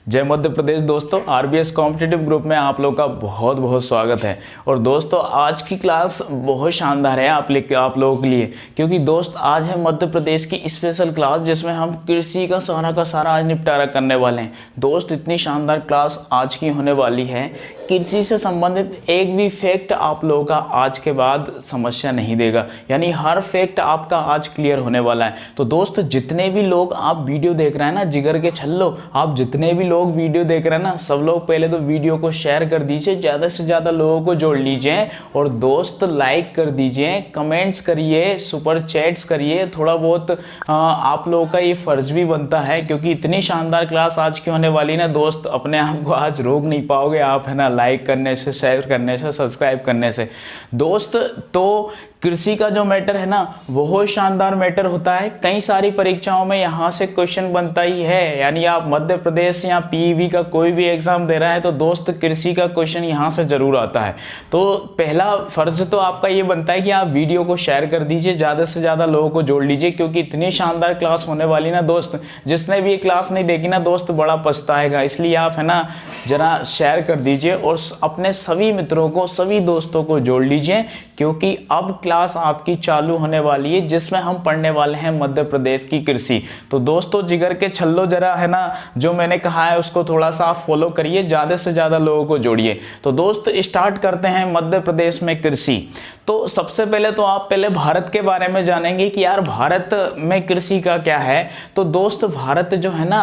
जय मध्य प्रदेश दोस्तों, RBS competitive group में आप लोग का बहुत बहुत स्वागत है। और दोस्तों आज की क्लास बहुत शानदार है आप लोगों के लिए, क्योंकि दोस्त आज है मध्य प्रदेश की स्पेशल क्लास जिसमें हम कृषि का सारा आज निपटारा करने वाले हैं। दोस्त इतनी शानदार क्लास आज की होने वाली है, कृषि से संबंधित एक भी फैक्ट आप लोगों का आज के बाद समस्या नहीं देगा, यानी हर फैक्ट आपका आज क्लियर होने वाला है। तो दोस्त जितने भी लोग आप वीडियो देख रहे हैं ना, जिगर के छल्लो, आप जितने भी लोग वीडियो देख रहे हैं ना, सब लोग पहले तो वीडियो को शेयर कर दीजिए, ज़्यादा से ज़्यादा लोगों को जोड़ लीजिए। और दोस्त लाइक कर दीजिए, कमेंट्स करिए, सुपर चैट्स करिए। थोड़ा बहुत आप लोगों का ये फ़र्ज भी बनता है, क्योंकि इतनी शानदार क्लास आज की होने वाली ना दोस्त, अपने आप को आज रोक नहीं पाओगे आप, है ना, लाइक करने से, शेयर करने से, सब्सक्राइब करने से। दोस्त तो कृषि का जो मैटर है ना बहुत शानदार मैटर होता है। कई सारी परीक्षाओं में यहाँ से क्वेश्चन बनता ही है, यानी आप मध्य प्रदेश या पीईबी का कोई भी एग्जाम दे रहा है तो दोस्त कृषि का क्वेश्चन यहाँ से जरूर आता है। तो पहला फर्ज तो आपका ये बनता है कि आप वीडियो को शेयर कर दीजिए, ज़्यादा से ज़्यादा लोगों को जोड़ लीजिए, क्योंकि इतनी शानदार क्लास होने वाली ना दोस्त, जिसने भी ये क्लास नहीं देखी ना दोस्त बड़ा पछताएगा। इसलिए आप है ना जरा शेयर कर दीजिए और अपने सभी मित्रों को, सभी दोस्तों को जोड़ लीजिए, क्योंकि अब क्लास आपकी चालू होने वाली है जिसमें हम पढ़ने वाले हैं मध्य प्रदेश की कृषि। तो दोस्तों जिगर के छल्लो जरा है ना, जो मैंने कहा है उसको थोड़ा सा आप फॉलो करिए, ज़्यादा से ज़्यादा लोगों को जोड़िए। तो दोस्त स्टार्ट करते हैं मध्य प्रदेश में कृषि। तो सबसे पहले तो आप पहले भारत के बारे में जानेंगे कि यार भारत में कृषि का क्या है। तो दोस्त भारत जो है ना,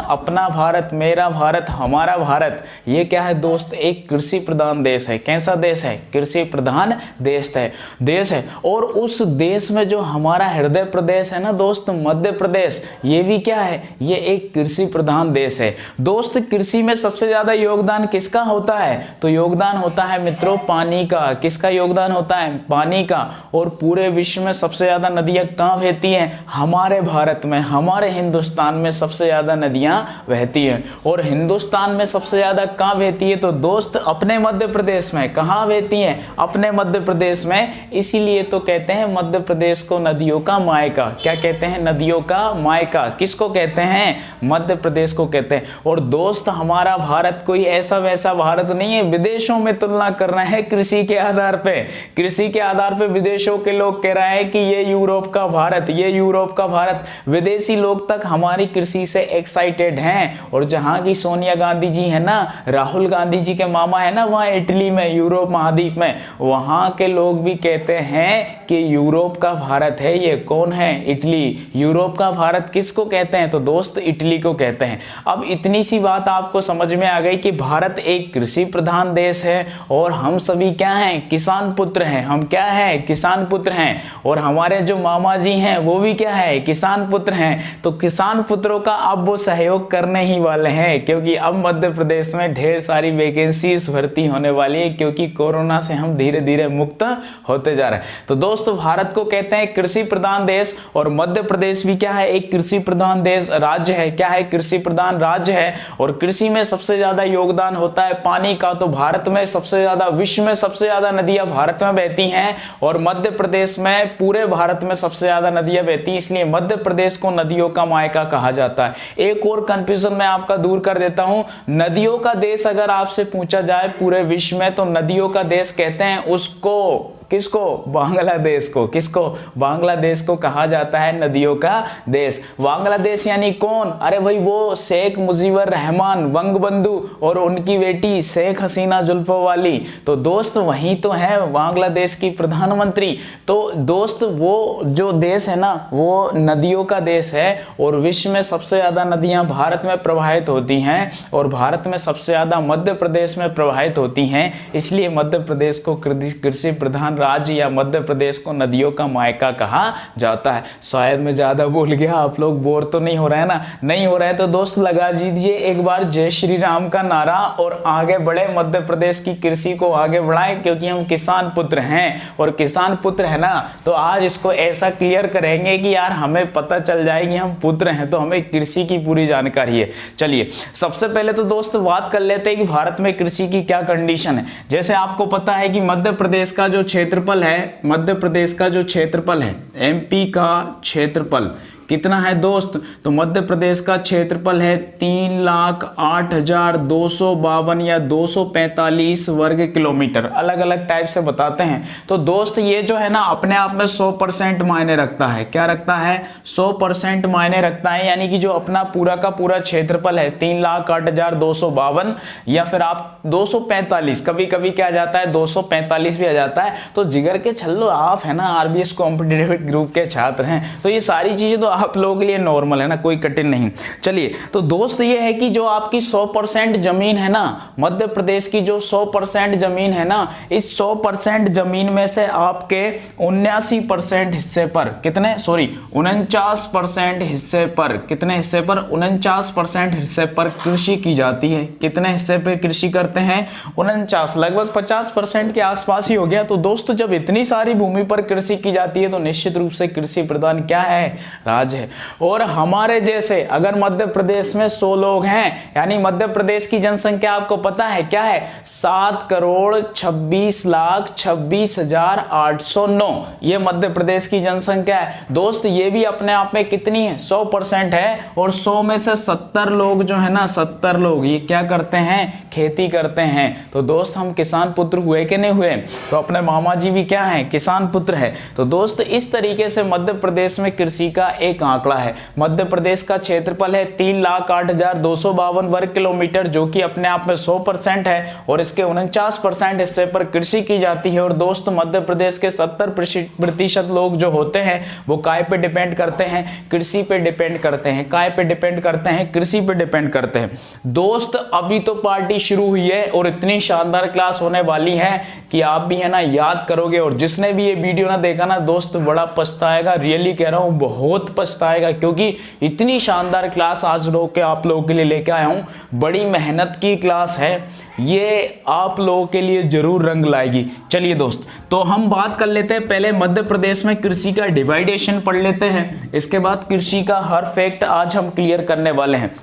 अपना भारत, मेरा भारत, हमारा भारत, ये क्या है दोस्त, एक कृषि प्रधान देश है। कैसा देश है? कृषि प्रधान देश है। और उस देश में जो हमारा हृदय प्रदेश है ना दोस्त, मध्य प्रदेश, ये भी क्या है, ये एक कृषि प्रधान देश है। दोस्त कृषि में सबसे ज्यादा योगदान किसका होता है? तो योगदान होता है मित्रों पानी का। किसका योगदान होता है? पानी का। और पूरे विश्व में सबसे ज्यादा नदियां कहाँ बहती हैं? हमारे भारत में, हमारे हिंदुस्तान में सबसे ज्यादा नदियां बहती हैं। और हिंदुस्तान में सबसे ज्यादा कहाँ बहती है? तो दोस्त अपने मध्य प्रदेश में। कहाँ बहती हैं? अपने मध्य प्रदेश में। इसीलिए तो कहते हैं मध्य प्रदेश को नदियों का मायका। क्या कहते हैं? नदियों का मायका। किसको कहते हैं? मध्य प्रदेश को कहते हैं। और दोस्त हमारा भारत कोई ऐसा वैसा भारत नहीं है, विदेशों में तुलना कर रहे हैं कृषि के आधार पे। कृषि के आधार पे विदेशों के लोग कह रहे हैं कि ये यूरोप का भारत, ये यूरोप का भारत। विदेशी लोग तक हमारी कृषि से एक्साइटेड हैं। और जहां की सोनिया गांधी जी है ना, राहुल गांधी जी के मामा है ना, वहां इटली में, यूरोप महाद्वीप में, वहां के लोग भी कहते हैं कि यूरोप का भारत है ये। कौन है? इटली। यूरोप का भारत किसको कहते हैं? तो दोस्त इटली को कहते हैं। अब इतनी सी बात आपको समझ में आ गई कि भारत एक कृषि प्रधान देश है और हम सभी क्या हैं? किसान पुत्र हैं। हम क्या हैं? किसान पुत्र हैं। और हमारे जो मामा जी हैं वो भी क्या है? किसान पुत्र हैं। तो किसान पुत्रों का अब वो सहयोग करने ही वाले हैं, क्योंकि अब मध्य प्रदेश में ढेर सारी वैकेंसीज भर्ती होने वाली है, क्योंकि कोरोना से हम धीरे धीरे मुक्त होते जा रहे हैं। तो दोस्तों भारत को कहते हैं कृषि प्रधान देश, और मध्य प्रदेश भी क्या है? एक कृषि प्रधान देश, राज्य है। क्या है? कृषि प्रधान राज्य है। और कृषि में सबसे ज्यादा योगदान होता है पानी का। तो भारत में सबसे ज्यादा, विश्व में सबसे ज्यादा नदियां भारत में बहती हैं, और मध्य प्रदेश में, पूरे भारत में सबसे ज्यादा नदियां बहती हैं, इसलिए मध्य प्रदेश को नदियों का मायका कहा जाता है। एक और कंफ्यूजन मैं आपका दूर कर देता हूं, नदियों का देश अगर आपसे पूछा जाए पूरे विश्व में, तो नदियों का देश कहते हैं उसको, किसको? बांग्लादेश को। किसको? बांग्लादेश को कहा जाता है नदियों का देश। बांग्लादेश यानी कौन? अरे भाई वो शेख मुजीबुर रहमान वंगबंधु और उनकी बेटी शेख हसीना जुल्फों वाली। तो दोस्त वही तो है बांग्लादेश की प्रधानमंत्री। तो दोस्त वो जो देश है ना, वो नदियों का देश है, और विश्व में सबसे ज्यादा नदियां भारत में प्रवाहित होती हैं, और भारत में सबसे ज्यादा मध्य प्रदेश में प्रवाहित होती हैं। इसलिए मध्य प्रदेश को कृषि प्रधान राज्य या मध्य प्रदेश को नदियों का मायका कहा जाता है। शायद मैं ज्यादा बोल गया, आप लोग बोर तो नहीं हो रहे हैं ना? नहीं हो रहे हैं तो दोस्त लगा दीजिए एक बार जय श्री राम का नारा, और आगे बढ़े, मध्य प्रदेश की कृषि को आगे बढ़ाएं, क्योंकि हम किसान पुत्र हैं। और किसान पुत्र है ना, तो आज इसको ऐसा क्लियर करेंगे कि यार हमें पता चल जाए कि हम पुत्र हैं, तो हमें कृषि की पूरी जानकारी है। चलिए सबसे पहले तो दोस्त बात कर लेते हैं कि भारत में कृषि की क्या कंडीशन है। जैसे आपको पता है कि मध्य प्रदेश का जो क्षेत्रफल है, मध्य प्रदेश का जो क्षेत्रफल है, एमपी का क्षेत्रफल कितना है दोस्त? तो मध्य प्रदेश का क्षेत्रफल है 3,08,252 या 245 वर्ग किलोमीटर। अलग अलग टाइप से बताते हैं। तो दोस्त ये जो है ना अपने आप में 100% मायने रखता है। क्या रखता है? 100% मायने रखता है। यानी कि जो अपना पूरा का पूरा क्षेत्रफल है 3,08,252 या फिर आप 245, कभी कभी क्या आ जाता है 245 भी आ जाता है। तो जिगर के छल्लो आप है ना आरबीएस कॉम्पिटिटिव ग्रुप के छात्र हैं, तो ये सारी चीजें तो आप लोगों के लिए नॉर्मल है ना, कोई कठिन नहीं। चलिए, तो दोस्त ये है कि जो आपकी 100% जमीन है ना, मध्य प्रदेश की जो 100% जमीन है ना, इस 100% जमीन में से आपके 79% हिस्से पर कितने, सॉरी 49% हिस्से पर, कितने हिस्से पर? 49% हिस्से पर कृषि की जाती है। कितने हिस्से पर कृषि करते हैं? 49, लगभग 50% के आसपास ही हो गया। तो दोस्तों जब इतनी सारी भूमि पर कृषि की जाती है तो निश्चित रूप से कृषि प्रधान क्या है? राज्य है। और हमारे जैसे अगर मध्य प्रदेश में 100 लोग हैं, यानी मध्य प्रदेश की जनसंख्या आपको पता है क्या है? 7,26,26,809 ये मध्य प्रदेश की जनसंख्या है। दोस्त ये भी अपने आप में कितनी है? 100% है। और 100 में से 70 लोग जो है ना, 70 लोग ये क्या करते हैं? खेती करते हैं। तो दोस्त हम किसान पुत्र हुए कि नहीं हुए? तो अपने मामा जी भी क्या है? किसान पुत्र है। तो दोस्त इस तरीके से मध्य प्रदेश में कृषि का एक आंकड़ा है। मध्य प्रदेश का क्षेत्रफल है 3,08,252 वर्ग किलोमीटर, जो कि अपने आप में 100% है। और इसके 49% हिस्से पर कृषि की जाती है। और दोस्त मध्य प्रदेश के 70% लोग जो होते हैं वो काय पे डिपेंड करते हैं? कृषि पे डिपेंड करते हैं। काय पे डिपेंड करते हैं? कृषि पे डिपेंड करते हैं। दोस्त अभी तो पार्टी शुरू हुई है और इतनी शानदार क्लास होने वाली है कि आप भी है ना याद करोगे। और जिसने भी ये वीडियो ना देखा ना दोस्त, बड़ा पछताएगा, रियली कह रहा हूं, बहुत पछताएगा, क्योंकि इतनी शानदार क्लास आज आप लोगों के लिए लेके आया हूं। बड़ी मेहनत की क्लास है, ये आप लोगों के लिए जरूर रंग लाएगी। चलिए दोस्त, तो हम बात कर लेते हैं पहले मध्य प्रदेश में कृषि का डिवाइडेशन पढ़ लेते हैं। इसके बाद कृषि का हर फैक्ट आज हम क्लियर करने वाले हैं।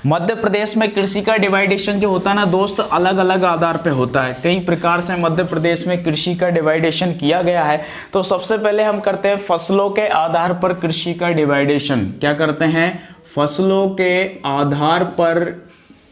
मध्य प्रदेश में कृषि का डिवाइडेशन जो होता है ना दोस्त, अलग अलग आधार पे होता है। कई प्रकार से मध्य प्रदेश में कृषि का डिवाइडेशन किया गया है। तो सबसे पहले हम करते हैं फसलों के आधार पर कृषि का डिवाइडेशन। क्या करते हैं? फसलों के आधार पर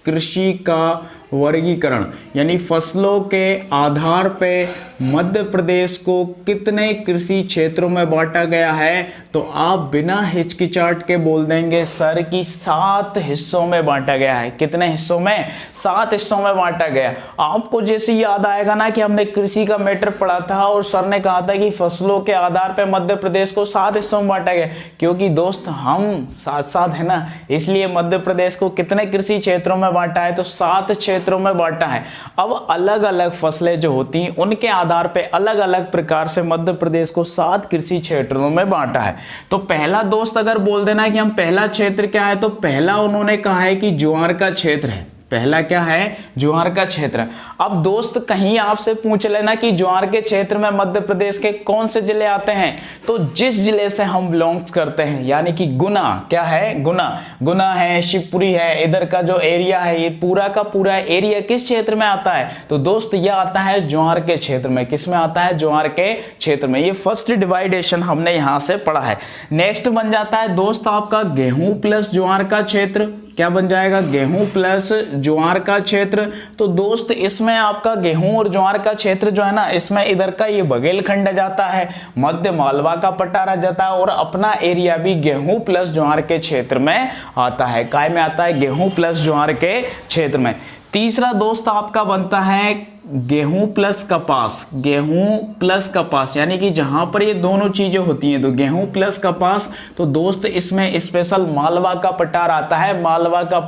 कृषि का वर्गीकरण, यानी फसलों के आधार पे मध्य प्रदेश को कितने कृषि क्षेत्रों में बांटा गया है? तो आप बिना हिचकिचाहट के बोल देंगे सर कि 7 हिस्सों में बांटा गया है। कितने हिस्सों में? 7 हिस्सों में बांटा गया। आपको जैसे याद आएगा ना कि हमने कृषि का मैटर पढ़ा था और सर ने कहा था कि फसलों के आधार पर मध्य प्रदेश को 7 हिस्सों में बांटा गया, क्योंकि दोस्त हम साथ साथ है ना, इसलिए मध्य प्रदेश को कितने कृषि क्षेत्रों में बांटा है? तो 7 क्षेत्रों में बांटा है। अब अलग अलग फसलें जो होती हैं उनके आधार पे अलग अलग प्रकार से मध्य प्रदेश को 7 कृषि क्षेत्रों में बांटा है। तो पहला दोस्त अगर बोल देना है कि हम पहला क्षेत्र क्या है, तो पहला उन्होंने कहा है कि ज्वार का क्षेत्र है। पहला क्या है? ज्वार का क्षेत्र। अब दोस्त कहीं आपसे पूछ लेना कि ज्वार के क्षेत्र में मध्य प्रदेश के कौन से जिले आते हैं, तो जिस जिले से हम बिलोंग्स करते हैं, यानी कि गुना, क्या है? गुना है, शिवपुरी है, इधर का जो एरिया है, ये पूरा का पूरा एरिया किस क्षेत्र में आता है? तो दोस्त यह आता है ज्वार के क्षेत्र में। किस में आता है? ज्वार के क्षेत्र में। ये फर्स्ट डिवाइडेशन हमने यहां से पढ़ा है। नेक्स्ट बन जाता है दोस्त आपका गेहूं प्लस ज्वार का क्षेत्र। क्या बन जाएगा? गेहूं प्लस ज्वार का क्षेत्र। तो दोस्त इसमें आपका गेहूं और ज्वार का क्षेत्र जो है ना, इसमें इधर का ये बघेलखंड आ जाता है, मध्य मालवा का पट्टा आ जाता है, और अपना एरिया भी गेहूं प्लस ज्वार के क्षेत्र में आता है। काय में आता है? गेहूं प्लस ज्वार के क्षेत्र में। तीसरा दोस्त आपका बनता है गेहूं प्लस कपास। गेहूं प्लस कपास, यानी कि जहां पर ये दोनों चीजें होती हैं, तो गेहूं प्लस कपास। तो दोस्त इसमें स्पेशल मालवा का पठार आता है। मालवा का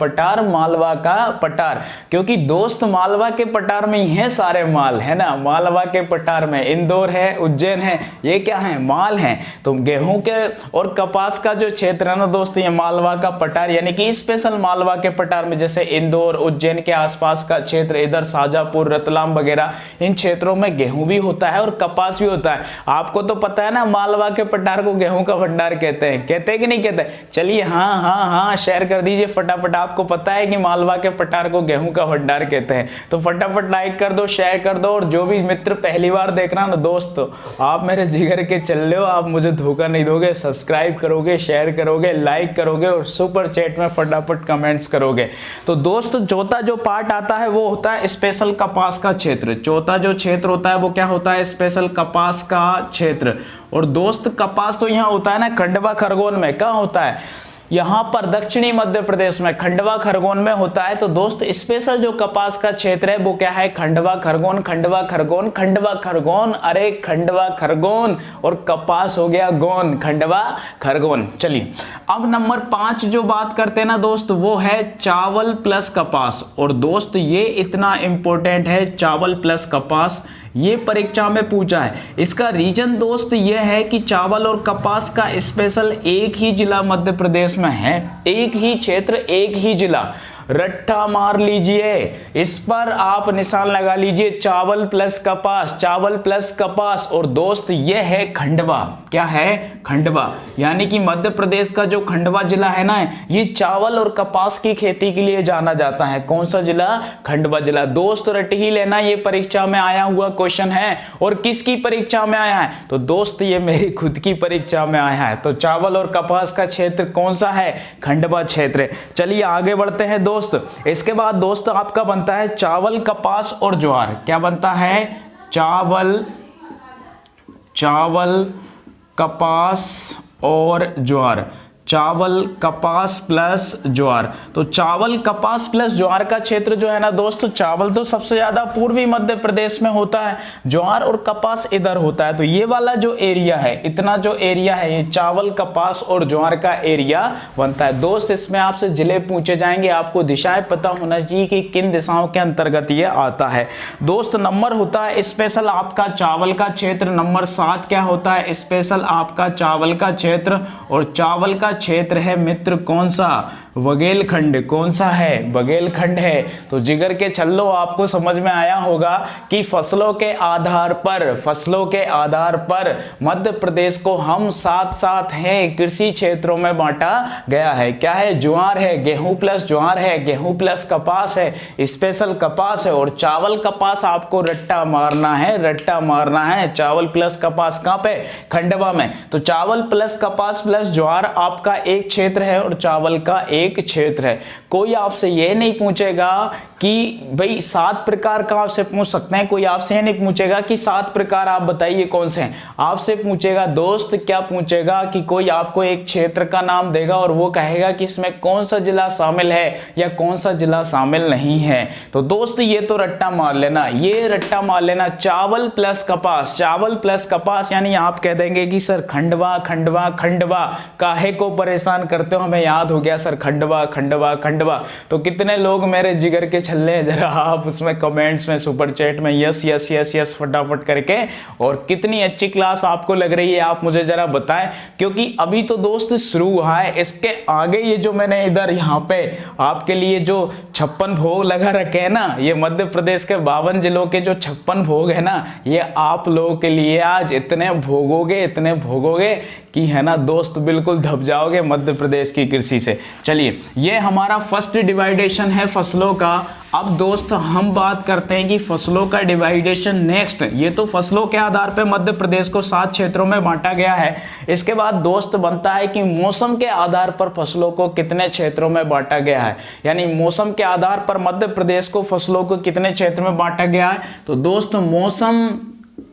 पठार, क्योंकि दोस्त मालवा के पठार में ही है सारे माल, है ना। मालवा के पठार में इंदौर है, उज्जैन है, ये क्या है? माल है। तो गेहूं के और कपास का जो क्षेत्र है ना दोस्त, ये मालवा का पठार, यानी कि स्पेशल मालवा के पठार में, जैसे इंदौर, उज्जैन के आसपास का क्षेत्र, इधर शाजापुर, रतलाम आसाम वगैरह इन क्षेत्रों में गेहूं भी होता है और कपास भी होता है। आपको तो पता है ना, मालवा के पठार को गेहूं का भंडार कहते हैं कि नहीं कहते? चलिए हाँ हाँ हाँ शेयर कर दीजिए फटाफट। आपको पता है कि मालवा के पठार को गेहूं का भंडार कहते हैं? तो फटाफट लाइक कर दो, शेयर कर दो। और जो भी मित्र पहली बार देख रहा ना दोस्त, आप मेरे जिगर के चल रहे हो, आप मुझे धोखा नहीं दोगे। सब्सक्राइब करोगे, शेयर करोगे, लाइक करोगे और सुपर चैट में फटाफट कमेंट्स करोगे। तो दोस्त चौथा जो पार्ट आता है वो होता है स्पेशल कपास का क्षेत्र। चौथा जो क्षेत्र होता है वो क्या होता है? स्पेशल कपास का क्षेत्र। और दोस्त कपास तो यहाँ होता है ना खंडवा खरगोन में। कहाँ होता है? यहाँ पर दक्षिणी मध्य प्रदेश में खंडवा खरगोन में होता है। तो दोस्त स्पेशल जो कपास का क्षेत्र है वो क्या है? खंडवा खरगोन, खंडवा खरगोन, खंडवा खरगोन। अरे खंडवा खरगोन और कपास हो गया गोन, खंडवा खरगोन। चलिए अब नंबर 5 जो बात करते हैं ना दोस्त वो है चावल प्लस कपास। और दोस्त ये इतना इंपॉर्टेंट है चावल प्लस कपास, ये परीक्षा में पूछा है। इसका रीजन दोस्त ये है कि चावल और कपास का स्पेशल एक ही जिला मध्य प्रदेश में है, एक ही क्षेत्र, एक ही जिला। रट्टा मार लीजिए, इस पर आप निशान लगा लीजिए, चावल प्लस कपास, चावल प्लस कपास। और दोस्त ये है खंडवा। क्या है? खंडवा। यानी कि मध्य प्रदेश का जो खंडवा जिला है ना, ये चावल और कपास की खेती के लिए जाना जाता है। कौन सा जिला? खंडवा जिला। दोस्त रट ही लेना, ये परीक्षा में आया हुआ क्वेश्चन है। और किसकी परीक्षा में आया है? तो दोस्त ये मेरी खुद की परीक्षा में आया है। तो चावल और कपास का क्षेत्र कौन सा है? खंडवा क्षेत्र। चलिए आगे बढ़ते हैं दोस्त। इसके बाद दोस्त आपका बनता है चावल, कपास और ज्वार। क्या बनता है? चावल, कपास और ज्वार। चावल, कपास प्लस ज्वार। तो चावल, कपास प्लस ज्वार का क्षेत्र जो है ना दोस्त, चावल तो सबसे ज्यादा पूर्वी मध्य प्रदेश में होता है, ज्वार और कपास इधर होता है। तो ये वाला जो एरिया है, इतना जो एरिया है, ये चावल, कपास और ज्वार का एरिया बनता है। दोस्त इसमें आपसे जिले पूछे जाएंगे, आपको दिशाएं पता होना चाहिए कि किन दिशाओं के अंतर्गत ये आता है। दोस्त नंबर होता है स्पेशल आपका चावल का क्षेत्र। नंबर 7 क्या होता है? स्पेशल आपका चावल का क्षेत्र। और चावल का क्षेत्र है मित्र कौन सा? बघेलखंड। कौन सा है? बघेलखंड है। तो जिगर के छल्लो आपको समझ में आया होगा कि फसलों के आधार पर मध्य प्रदेश को हम साथ हैं कृषि क्षेत्रों में बांटा गया है। क्या है? ज्वार है, गेहूं प्लस ज्वार है, गेहूं प्लस कपास है, स्पेशल कपास है। और चावल कपास आपको रट्टा मारना है, चावल प्लस कपास कहां पे? खंडवा में। तो चावल प्लस कपास प्लस ज्वार आपका एक क्षेत्र है और चावल का एक क्षेत्र है। कोई आपसे यह नहीं पूछेगा कि भाई 7 प्रकार का, आपसे पूछ सकते हैं, कोई आपसे यह नहीं पूछेगा कि 7 प्रकार आप बताइए कौन से हैं। आपसे पूछेगा दोस्त, क्या पूछेगा कि कोई आपको एक क्षेत्र का नाम देगा और वो कहेगा कि इसमें कौन सा जिला शामिल है या कौन सा जिला शामिल नहीं है। तो दोस्त ये तो रट्टा मार लेना, चावल प्लस कपास, यानी आप कह देंगे कि सर खंडवा काहे को परेशान करते हो, हमें याद हो गया सर खंडवा। तो कितने लोग मेरे जिगर के छल्ले हैं, जरा आप उसमें कमेंट्स में सुपर चैट में यस फटाफट करके। और कितनी अच्छी क्लास आपको लग रही है आप मुझे जरा बताएं, क्योंकि अभी तो दोस्त शुरू हुआ है। इसके आगे ये जो मैंने इधर यहाँ पे आपके लिए जो 56 भोग लगा रखे हैं ना, ये मध्य प्रदेश के 52 जिलों के जो 56 भोग है ना, ये आप लोगों के लिए आज इतने भोगोगे कि है ना दोस्त, बिल्कुल धप जाओगे मध्य प्रदेश की कृषि से। चलिए ये हमारा फर्स्ट डिवाइडेशन है फसलों का। अब दोस्त हम बात करते हैं कि फसलों का डिवाइडेशन नेक्स्ट। ये तो फसलों के आधार पर मध्य प्रदेश को 7 क्षेत्रों में बांटा गया है। इसके बाद दोस्त बनता है कि मौसम के आधार पर फसलों को कितने क्षेत्रों में बांटा गया है, यानी मौसम के आधार पर मध्य प्रदेश को फसलों को कितने क्षेत्र में बांटा गया है। तो दोस्त मौसम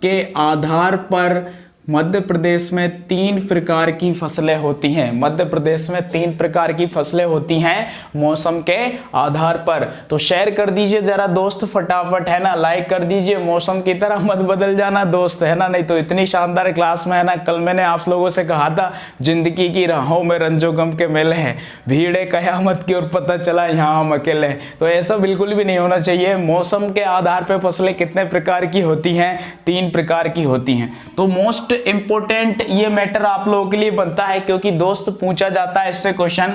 के आधार पर मध्य प्रदेश में 3 प्रकार की फसलें होती हैं। मध्य प्रदेश में 3 प्रकार की फसलें होती हैं मौसम के आधार पर। तो शेयर कर दीजिए जरा दोस्त फटाफट, है ना, लाइक कर दीजिए। मौसम की तरह मत बदल जाना दोस्त, है ना, नहीं तो इतनी शानदार क्लास में, है ना, कल मैंने आप लोगों से कहा था जिंदगी की राहों में रंजो गम के मेले हैं, भीड़ है कयामत की और पता चला यहाँ हम अकेले हैं। तो ऐसा बिल्कुल भी नहीं होना चाहिए। मौसम के आधार पर फसलें कितने प्रकार की होती हैं? 3 प्रकार की होती हैं। तो मोस्ट इंपोर्टेंट ये मैटर आप लोगों के लिए बनता है, क्योंकि दोस्त पूछा जाता है इससे क्वेश्चन।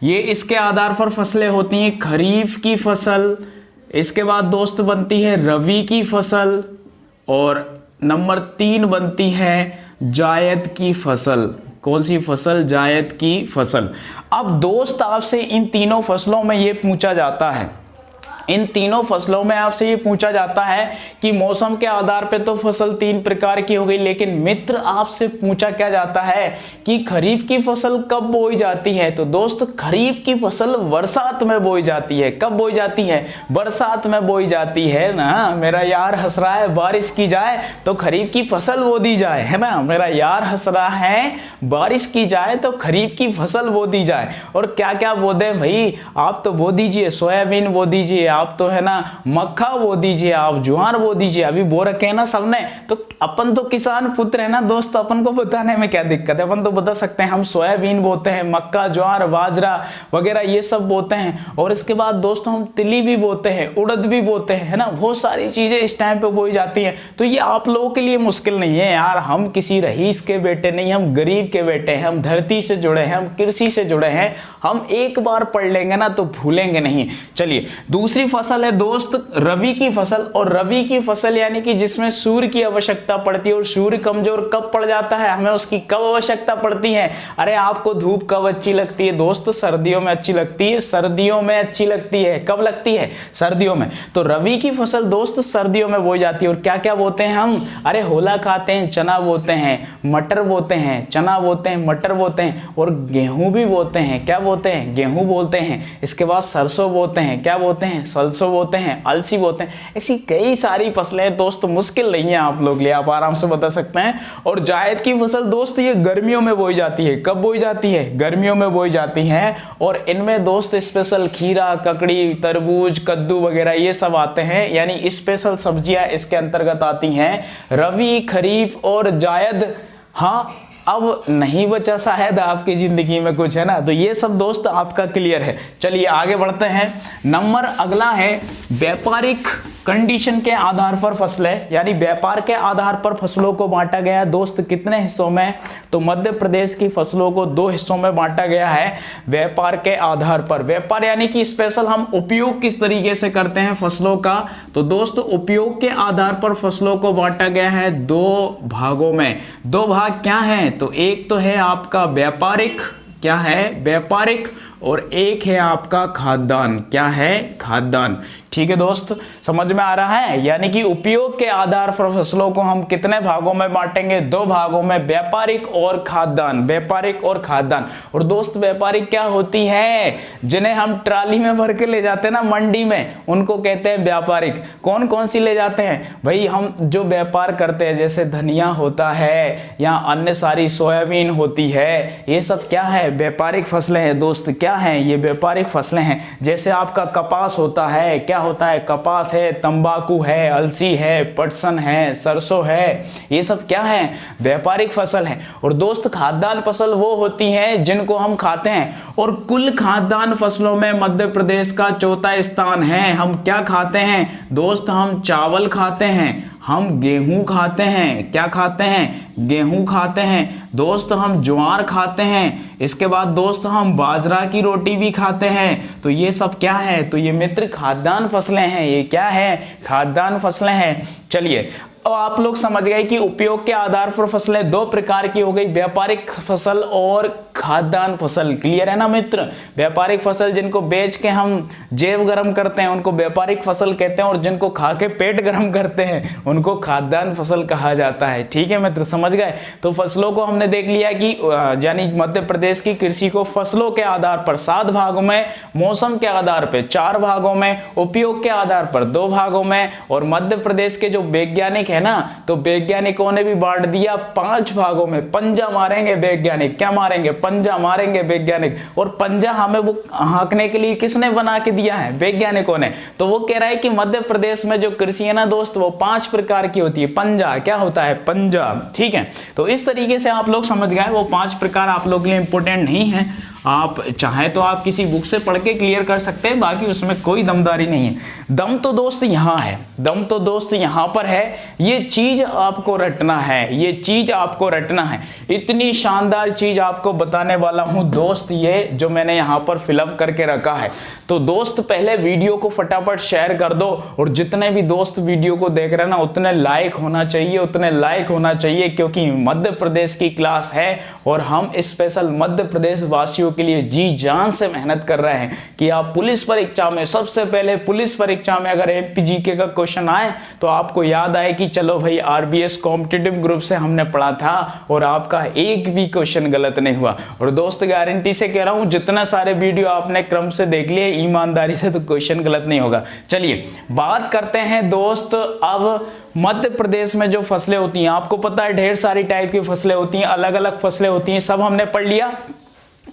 ये इसके आधार पर फसलें होती हैं खरीफ की फसल, इसके बाद दोस्त बनती है रबी की फसल, और नंबर 3 बनती है जायद की फसल। कौन सी फसल? जायद की फसल। अब दोस्त आपसे इन तीनों फसलों में ये पूछा जाता है, इन तीनों फसलों में आपसे ये पूछा जाता है कि मौसम के आधार पे तो फसल 3 प्रकार की हो गई, लेकिन मित्र आपसे पूछा क्या जाता है कि खरीफ की फसल कब बोई जाती है? तो दोस्त खरीफ की फसल बरसात में बोई जाती है। कब बोई जाती है? बरसात में बोई जाती है ना। मेरा यार हंस रहा है, बारिश की जाए तो खरीफ की फसल बो दी जाए, है ना। मेरा यार हंस रहा है, बारिश की जाए तो खरीफ की फसल बो दी जाए। और क्या क्या बो दें भाई? आप तो बो दीजिए सोयाबीन बो दीजिए, आप तो है ना मक्का बो दीजिए, आप ज्वार बो दीजिए। अभी बो रखे हैं ना सबने, तो अपन तो किसान पुत्र है ना दोस्त, अपन को बताने में क्या दिक्कत है? अपन तो बता सकते हैं हम सोयाबीन बोते हैं, मक्का ज्वार बाजरा वगैरह ये सब बोते हैं। और इसके बाद दोस्तों हम तिली भी बोते हैं, उड़द भी बोते हैं, है ना। बहुत सारी चीजें इस टाइम पे बोई जाती हैं। तो ये आप लोगों के लिए मुश्किल नहीं है यार, हम किसी रईस के बेटे नहीं, हम गरीब के बेटे हैं, हम धरती से जुड़े हैं, हम कृषि से जुड़े हैं। हम एक बार पढ़ लेंगे ना तो भूलेंगे नहीं। चलिए दूसरी फसल है दोस्त रबी की फसल। और रबी की फसल यानी कि जिसमें सूर्य की आवश्यकता पड़ती है। और सूर्य कमजोर कब पड़ जाता है, हमें उसकी कब आवश्यकता पड़ती है? अरे आपको धूप कब अच्छी लगती है दोस्त? सर्दियों में अच्छी लगती है, सर्दियों में अच्छी लगती है। कब लगती है? सर्दियों में। तो रबी की फसल दोस्त सर्दियों में बोई जाती है। और क्या क्या बोते हैं हम? अरे होला खाते हैं, चना बोते हैं, मटर बोते हैं, चना बोते हैं, मटर बोते हैं, और गेहूं भी बोते हैं। क्या बोते हैं? गेहूं बोलते हैं। इसके बाद सरसों बोते हैं। क्या बोते हैं? सरसों बोते हैं, अलसी बोते हैं। ऐसी कई सारी फसलें दोस्त, मुश्किल नहीं है आप लोग लिए, आप आराम से बता सकते हैं। और जायद की फसल दोस्त ये गर्मियों में बोई जाती है। कब बोई जाती है? गर्मियों में बोई जाती है। और इनमें दोस्त स्पेशल खीरा, ककड़ी, तरबूज, कद्दू वगैरह ये सब आते हैं, यानी स्पेशल सब्जियां इसके अंतर्गत आती हैं। रबी, खरीफ और जायद। हाँ, अब नहीं बचा शायद आपकी जिंदगी में कुछ, है ना। तो ये सब दोस्त आपका क्लियर है। चलिए आगे बढ़ते हैं। नंबर अगला है व्यापारिक कंडीशन के आधार पर फसलें, यानी व्यापार के आधार पर फसलों को बांटा गया है दोस्त। कितने हिस्सों में? तो मध्य प्रदेश की फसलों को 2 हिस्सों में बांटा गया है व्यापार के आधार पर। व्यापार यानी कि स्पेशल हम उपयोग किस तरीके से करते हैं फसलों का। तो दोस्त उपयोग के आधार पर फसलों को बांटा गया है 2 भागों में। 2 भाग क्या हैं? तो एक तो है आपका व्यापारिक, क्या है? व्यापारिक। और एक है आपका खाद्यान्न। क्या है? खाद्यान्न। ठीक है दोस्त, समझ में आ रहा है। यानी कि उपयोग के आधार पर फसलों को हम कितने भागों में बांटेंगे? 2 भागों में, व्यापारिक और खाद्यान्न। व्यापारिक और खाद्यान्न। और दोस्त व्यापारिक क्या होती है? जिन्हें हम ट्राली में भर के ले जाते हैं ना मंडी में, उनको कहते हैं व्यापारिक। कौन कौन सी ले जाते हैं भाई? हम जो व्यापार करते हैं, जैसे धनिया होता है या अन्य सारी सोयाबीन होती है, ये सब क्या है? व्यापारिक फसलें हैं दोस्त। क्या हैं? ये व्यापारिक फसलें हैं। जैसे आपका कपास होता है, क्या होता है? कपास है, तंबाकू है, अलसी है, पटसन है, सरसों है, ये सब क्या है? व्यापारिक फसल है। और दोस्त खाद्यान्न फसल वो होती हैं जिनको हम खाते हैं। और कुल खाद्यान्न फसलों में मध्य प्रदेश का 4था स्थान है। हम क्या खाते हैं दोस्त? हम चावल खाते हैं, हम गेहूं खाते हैं। क्या खाते हैं? गेहूं खाते हैं दोस्त। हम ज्वार खाते हैं। इसके बाद दोस्त हम बाजरा की रोटी भी खाते हैं। तो ये सब क्या है? तो ये मित्र खाद्यान्न फसलें हैं। ये क्या है? खाद्यान्न फसलें हैं। चलिए अब आप लोग समझ गए कि उपयोग के आधार पर फसलें 2 प्रकार की हो गई, व्यापारिक फसल और खाद्यान्न फसल। क्लियर है ना मित्र? व्यापारिक फसल जिनको बेच के हम जेब गरम करते हैं उनको व्यापारिक फसल कहते हैं, और जिनको खा के पेट गरम करते हैं उनको खाद्यान्न फसल कहा जाता है। ठीक है मित्र, समझ गए? तो फसलों को हमने देख लिया कि यानी मध्य प्रदेश की कृषि को फसलों के आधार पर 7 भागों में, मौसम के आधार पर 4 भागों में, उपयोग के आधार पर 2 भागों में, और मध्य प्रदेश के जो वैज्ञानिक है ना, तो वैज्ञानिकों ने भी बांट दिया 5 भागों में। पंजा मारेंगे वैज्ञानिक। क्या मारेंगे? पंजा मारेंगे वैज्ञानिक। और पंजा हमें वो हाँकने के लिए किसने बना के दिया है? वैज्ञानिकों ने। तो वो कह रहा है कि मध्य प्रदेश में जो कृषि है ना दोस्त, वो 5 प्रकार की होती है। पंजा क्या होता है? पंजा। ठीक है, तो इस तरीके से आप लोग समझ गए। वो 5 प्रकार आप लोग के लिए इंपॉर्टेंट नहीं है, आप चाहे तो आप किसी बुक से पढ़ के क्लियर कर सकते हैं, बाकी उसमें कोई दमदारी नहीं है। दम तो दोस्त यहाँ है, दम तो दोस्त यहाँ पर है। ये चीज आपको रटना है, ये चीज आपको रटना है। इतनी शानदार चीज आपको बताने वाला हूं दोस्त, ये जो मैंने यहाँ पर फिलअप करके रखा है। तो दोस्त पहले वीडियो को फटाफट शेयर कर दो, और जितने भी दोस्त वीडियो को देख रहे हैं ना, उतने लाइक होना चाहिए, उतने लाइक होना चाहिए, क्योंकि मध्य प्रदेश की क्लास है और हम स्पेशल मध्य प्रदेश वासियों के लिए जी जान से मेहनत कर रहे हैं कि आप पुलिस परीक्षा में, सबसे पहले पुलिस परीक्षा में अगर एमपीजीके का क्वेश्चन आए तो आपको याद आए कि चलो भाई आरबीएस कॉम्पिटिटिव ग्रुप से हमने पढ़ा था और आपका एक भी क्वेश्चन गलत नहीं हुआ। और दोस्त गारंटी से कह रहा हूं, जितना सारे वीडियो आपने क्रम से देख लिए ईमानदारी से, तो क्वेश्चन गलत नहीं होगा। चलिए बात करते हैं दोस्त अब मध्य प्रदेश में जो फसलें होती हैं, आपको पता है ढेर सारी टाइप की फसलें होती हैं, अलग अलग फसलें होती हैं, सब हमने पढ़ लिया।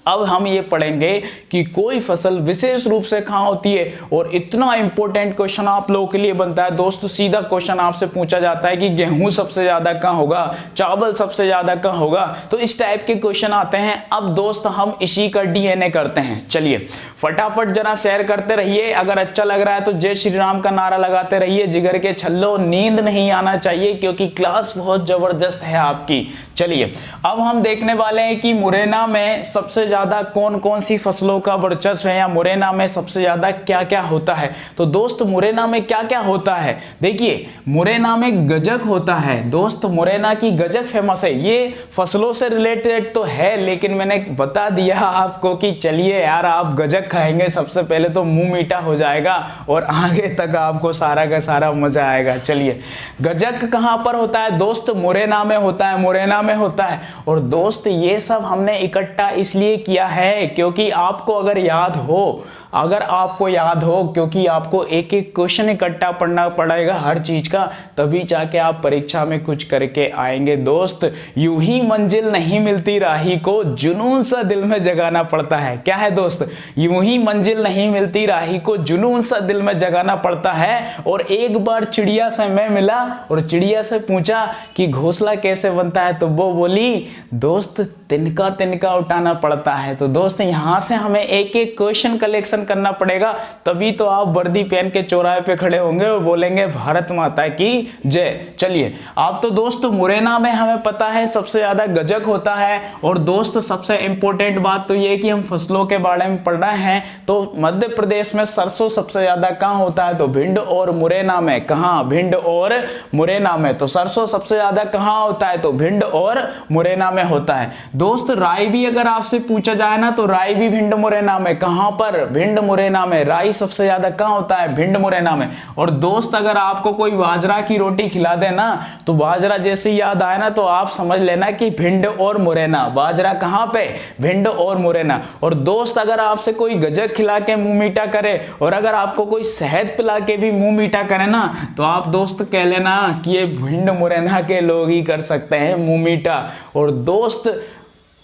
अब हम ये पढ़ेंगे कि कोई फसल विशेष रूप से कहां होती है, और इतना इंपॉर्टेंट क्वेश्चन आप लोगों के लिए बनता है दोस्त। सीधा क्वेश्चन आपसे पूछा जाता है कि गेहूं सबसे ज्यादा कहां होगा, चावल सबसे ज्यादा कहां होगा, तो इस टाइप के क्वेश्चन आते हैं। अब दोस्त हम इसी का डीएनए करते हैं। चलिए फटाफट जरा शेयर करते रहिए, अगर अच्छा लग रहा है तो जय श्री राम का नारा लगाते रहिए। जिगर के छल्लो, नींद नहीं आना चाहिए, क्योंकि क्लास बहुत जबरदस्त है आपकी। चलिए अब हम देखने वाले हैं कि मुरैना में सबसे ज्यादा कौन कौन सी फसलों का वर्चस्व है, या मुरैना में सबसे ज्यादा क्या क्या होता है। तो दोस्त मुरैना में क्या क्या होता है, देखिए मुरैना में गजक होता है दोस्त, मुरैना की गजक फेमस है। ये फसलों से रिलेटेड तो है, लेकिन मैंने बता दिया आपको कि चलिए यार आप गजक खाएंगे सबसे पहले तो मुंह मीठा हो जाएगा, और आगे तक आपको सारा का सारा मजा आएगा। चलिए गजक कहां पर होता है दोस्त, मुरैना में होता है, मुरैना में होता है। और दोस्त ये सब हमने इकट्ठा इसलिए किया है क्योंकि आपको अगर याद हो, अगर आपको याद हो, क्योंकि आपको एक एक क्वेश्चन इकट्ठा पढ़ना पड़ेगा हर चीज का, तभी जाके आप परीक्षा में कुछ करके आएंगे दोस्त। यूं ही मंजिल नहीं मिलती राही को, जुनून सा दिल में जगाना पड़ता है। क्या है दोस्त, यूं ही मंजिल नहीं मिलती राही को, जुनून सा दिल में जगाना पड़ता है। और एक बार चिड़िया से मैं मिला और चिड़िया से पूछा कि घोंसला कैसे बनता है, तो वो बोली दोस्त तिनका तिनका उठाना पड़ता है। तो दोस्त यहां से हमें एक एक क्वेश्चन कलेक्शन करना पड़ेगा, तभी तो आप वर्दी पहन के चौराहे पे खड़े होंगे और बोलेंगे भारत माता की जय। चलिए आप तो दोस्त मुरैना में हमें पता है सबसे ज्यादा गजक होता है। और दोस्त सबसे इंपॉर्टेंट बात तो ये कि हम फसलों के बारे में पढ़ रहे हैं, तो मध्य प्रदेश में सरसों सबसे ज्यादा कहां होता है, तो भिंड और मुरैना में। कहां, भिंड और मुरैना में। तो सरसों सबसे ज्यादा कहां होता है, तो भिंड और मुरैना में होता है दोस्त। राई भी अगर आपसे पूछा जाए ना, तो राई भी भिंड मुरैना में। कहां पर, भिंड मुरैना में। राई सबसे ज्यादा कहां होता है, भिंड मुरैना में। और दोस्त अगर आपको कोई बाजरा की रोटी खिला दे ना, तो बाजरा जैसे याद आए ना, तो आप समझ लेना कि भिंड और मुरैना। बाजरा कहां पे, भिंड और मुरैना। और दोस्त अगर आपसे कोई गजक खिला के मुंह मीठा करे, और अगर आपको कोई शहद पिला के भी मुंह मीठा करे ना, तो आप दोस्त कह लेना कि ये भिंड मुरैना के लोग ही कर सकते हैं मुंह मीठा। और दोस्त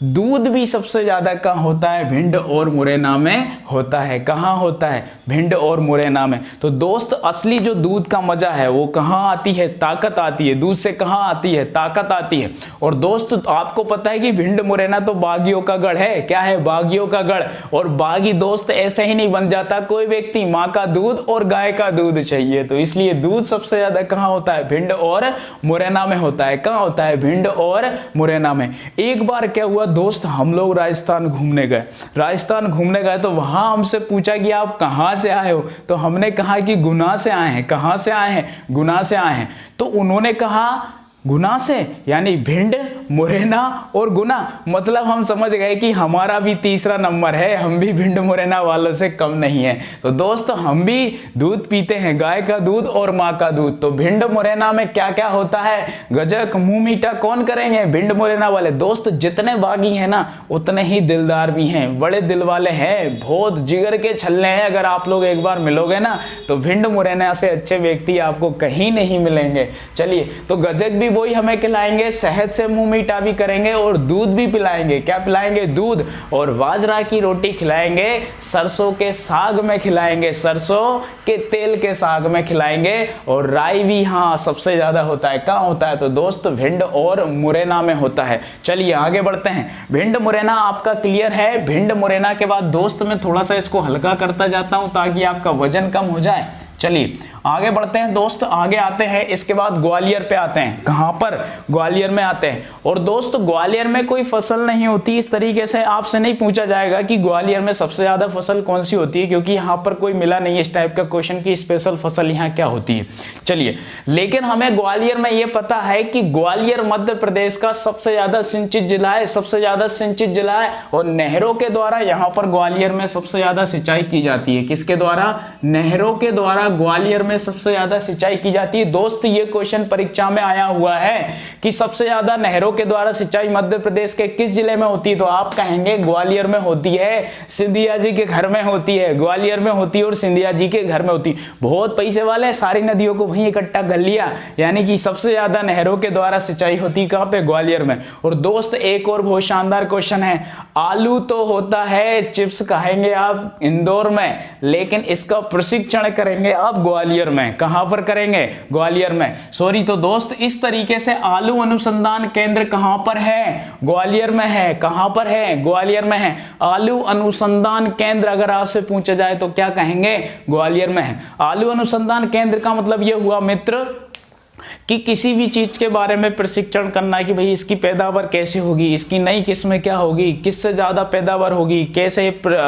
दूध भी सबसे ज्यादा कहां होता है, भिंड और मुरैना में होता है। कहां होता है, भिंड और मुरैना में। तो दोस्त असली जो दूध का मजा है वो कहां आती है, ताकत आती है। दूध से कहां आती है, ताकत आती है। और दोस्त आपको पता है कि भिंड मुरैना तो बागियों का गढ़ है। क्या है, बागियों का गढ़। और बागी दोस्त ऐसे ही नहीं बन जाता कोई व्यक्ति, माँ का दूध और गाय का दूध चाहिए। तो इसलिए दूध सबसे ज्यादा कहां होता है, भिंड और मुरैना में होता है। कहां होता है, भिंड और मुरैना में। एक बार क्या हुआ दोस्त, हम लोग राजस्थान घूमने गए। राजस्थान घूमने गए तो वहां हमसे पूछा कि आप कहां से आए हो, तो हमने कहा कि गुना से आए हैं। कहां से आए हैं, गुना से आए हैं। तो उन्होंने कहा गुना से, यानी भिंड, मुरैना और गुना। मतलब हम समझ गए कि हमारा भी तीसरा नंबर है, हम भी भिंड मुरैना वालों से कम नहीं है। तो दोस्त हम भी दूध पीते हैं, गाय का दूध और माँ का दूध। तो भिंड मुरैना में क्या क्या होता है, गजक मुंह मीठा कौन करेंगे, भिंड मुरैना वाले। दोस्त जितने बागी हैं ना, उतने ही दिलदार भी हैं, बड़े दिल वाले हैं, बहुत जिगर के छल्ले हैं। अगर आप लोग एक बार मिलोगे ना, तो भिंड मुरैना से अच्छे व्यक्ति आपको कहीं नहीं मिलेंगे। चलिए तो गजक भी भी वही हमें खिलाएंगे, शहद से मुंह मीठा भी करेंगे और दूध भी पिलाएंगे। क्या पिलाएंगे? दूध। और बाजरा की रोटी खिलाएंगे, सरसों के साग में खिलाएंगे, सरसों के तेल के साग में खिलाएंगे। और राई भी हाँ सबसे ज्यादा होता है। कहाँ होता है? तो दोस्त भिंड और मुरैना में होता है। चलिए आगे बढ़ते हैं। भिंड मुरैना आपका क्लियर है। भिंड मुरैना के बाद दोस्त मैं थोड़ा सा इसको हल्का करता जाता हूं ताकि आपका वजन कम हो जाए। चलिए आगे बढ़ते हैं दोस्त, आगे आते हैं। इसके बाद ग्वालियर पे आते हैं। कहां पर? ग्वालियर में आते हैं। और दोस्त ग्वालियर में कोई फसल नहीं होती। इस तरीके से आपसे नहीं पूछा जाएगा कि ग्वालियर में सबसे ज्यादा फसल कौन सी होती है, क्योंकि यहां पर कोई मिला नहीं इस टाइप का क्वेश्चन की स्पेशल फसल यहां क्या होती है। चलिए, लेकिन हमें ग्वालियर में यह पता है कि ग्वालियर मध्य प्रदेश का सबसे ज्यादा सिंचित जिला है, सबसे ज्यादा सिंचित जिला है। और नहरों के द्वारा यहां पर ग्वालियर में सबसे ज्यादा सिंचाई की जाती है। किसके द्वारा? नहरों के द्वारा ग्वालियर में सबसे ज्यादा सिंचाई की जाती है। दोस्त ये क्वेश्चन परीक्षा में आया हुआ है कि सबसे ज्यादा नहरों के द्वारा सिंचाई मध्य प्रदेश के किस जिले में होती है, तो आप कहेंगे ग्वालियर में होती है, सिंधिया जी के घर में होती है। ग्वालियर में होती है और सिंधिया जी के घर में होती है। बहुत पैसे वाले सारी नदियों को वहीं इकट्ठा कर लिया, यानी कि सबसे ज्यादा नहरों के द्वारा सिंचाई होती है कहां पे? ग्वालियर में। और दोस्त एक और बहुत शानदार क्वेश्चन है। आलू तो होता है, चिप्स कहेंगे आप इंदौर में, लेकिन इसका प्रशिक्षण करेंगे आप ग्वालियर में। कहां पर करेंगे? ग्वालियर में। सॉरी, तो दोस्त इस तरीके से आलू अनुसंधान केंद्र कहां पर है? ग्वालियर में है। कहां पर है? ग्वालियर में है। आलू अनुसंधान केंद्र अगर आपसे पूछा जाए तो क्या कहेंगे? ग्वालियर में है। आलू अनुसंधान केंद्र का मतलब यह हुआ मित्र कि किसी भी चीज के बारे में प्रशिक्षण करना कि भाई इसकी पैदावार कैसे होगी, इसकी नई किस्में क्या होगी, किससे ज्यादा पैदावार होगी, कैसे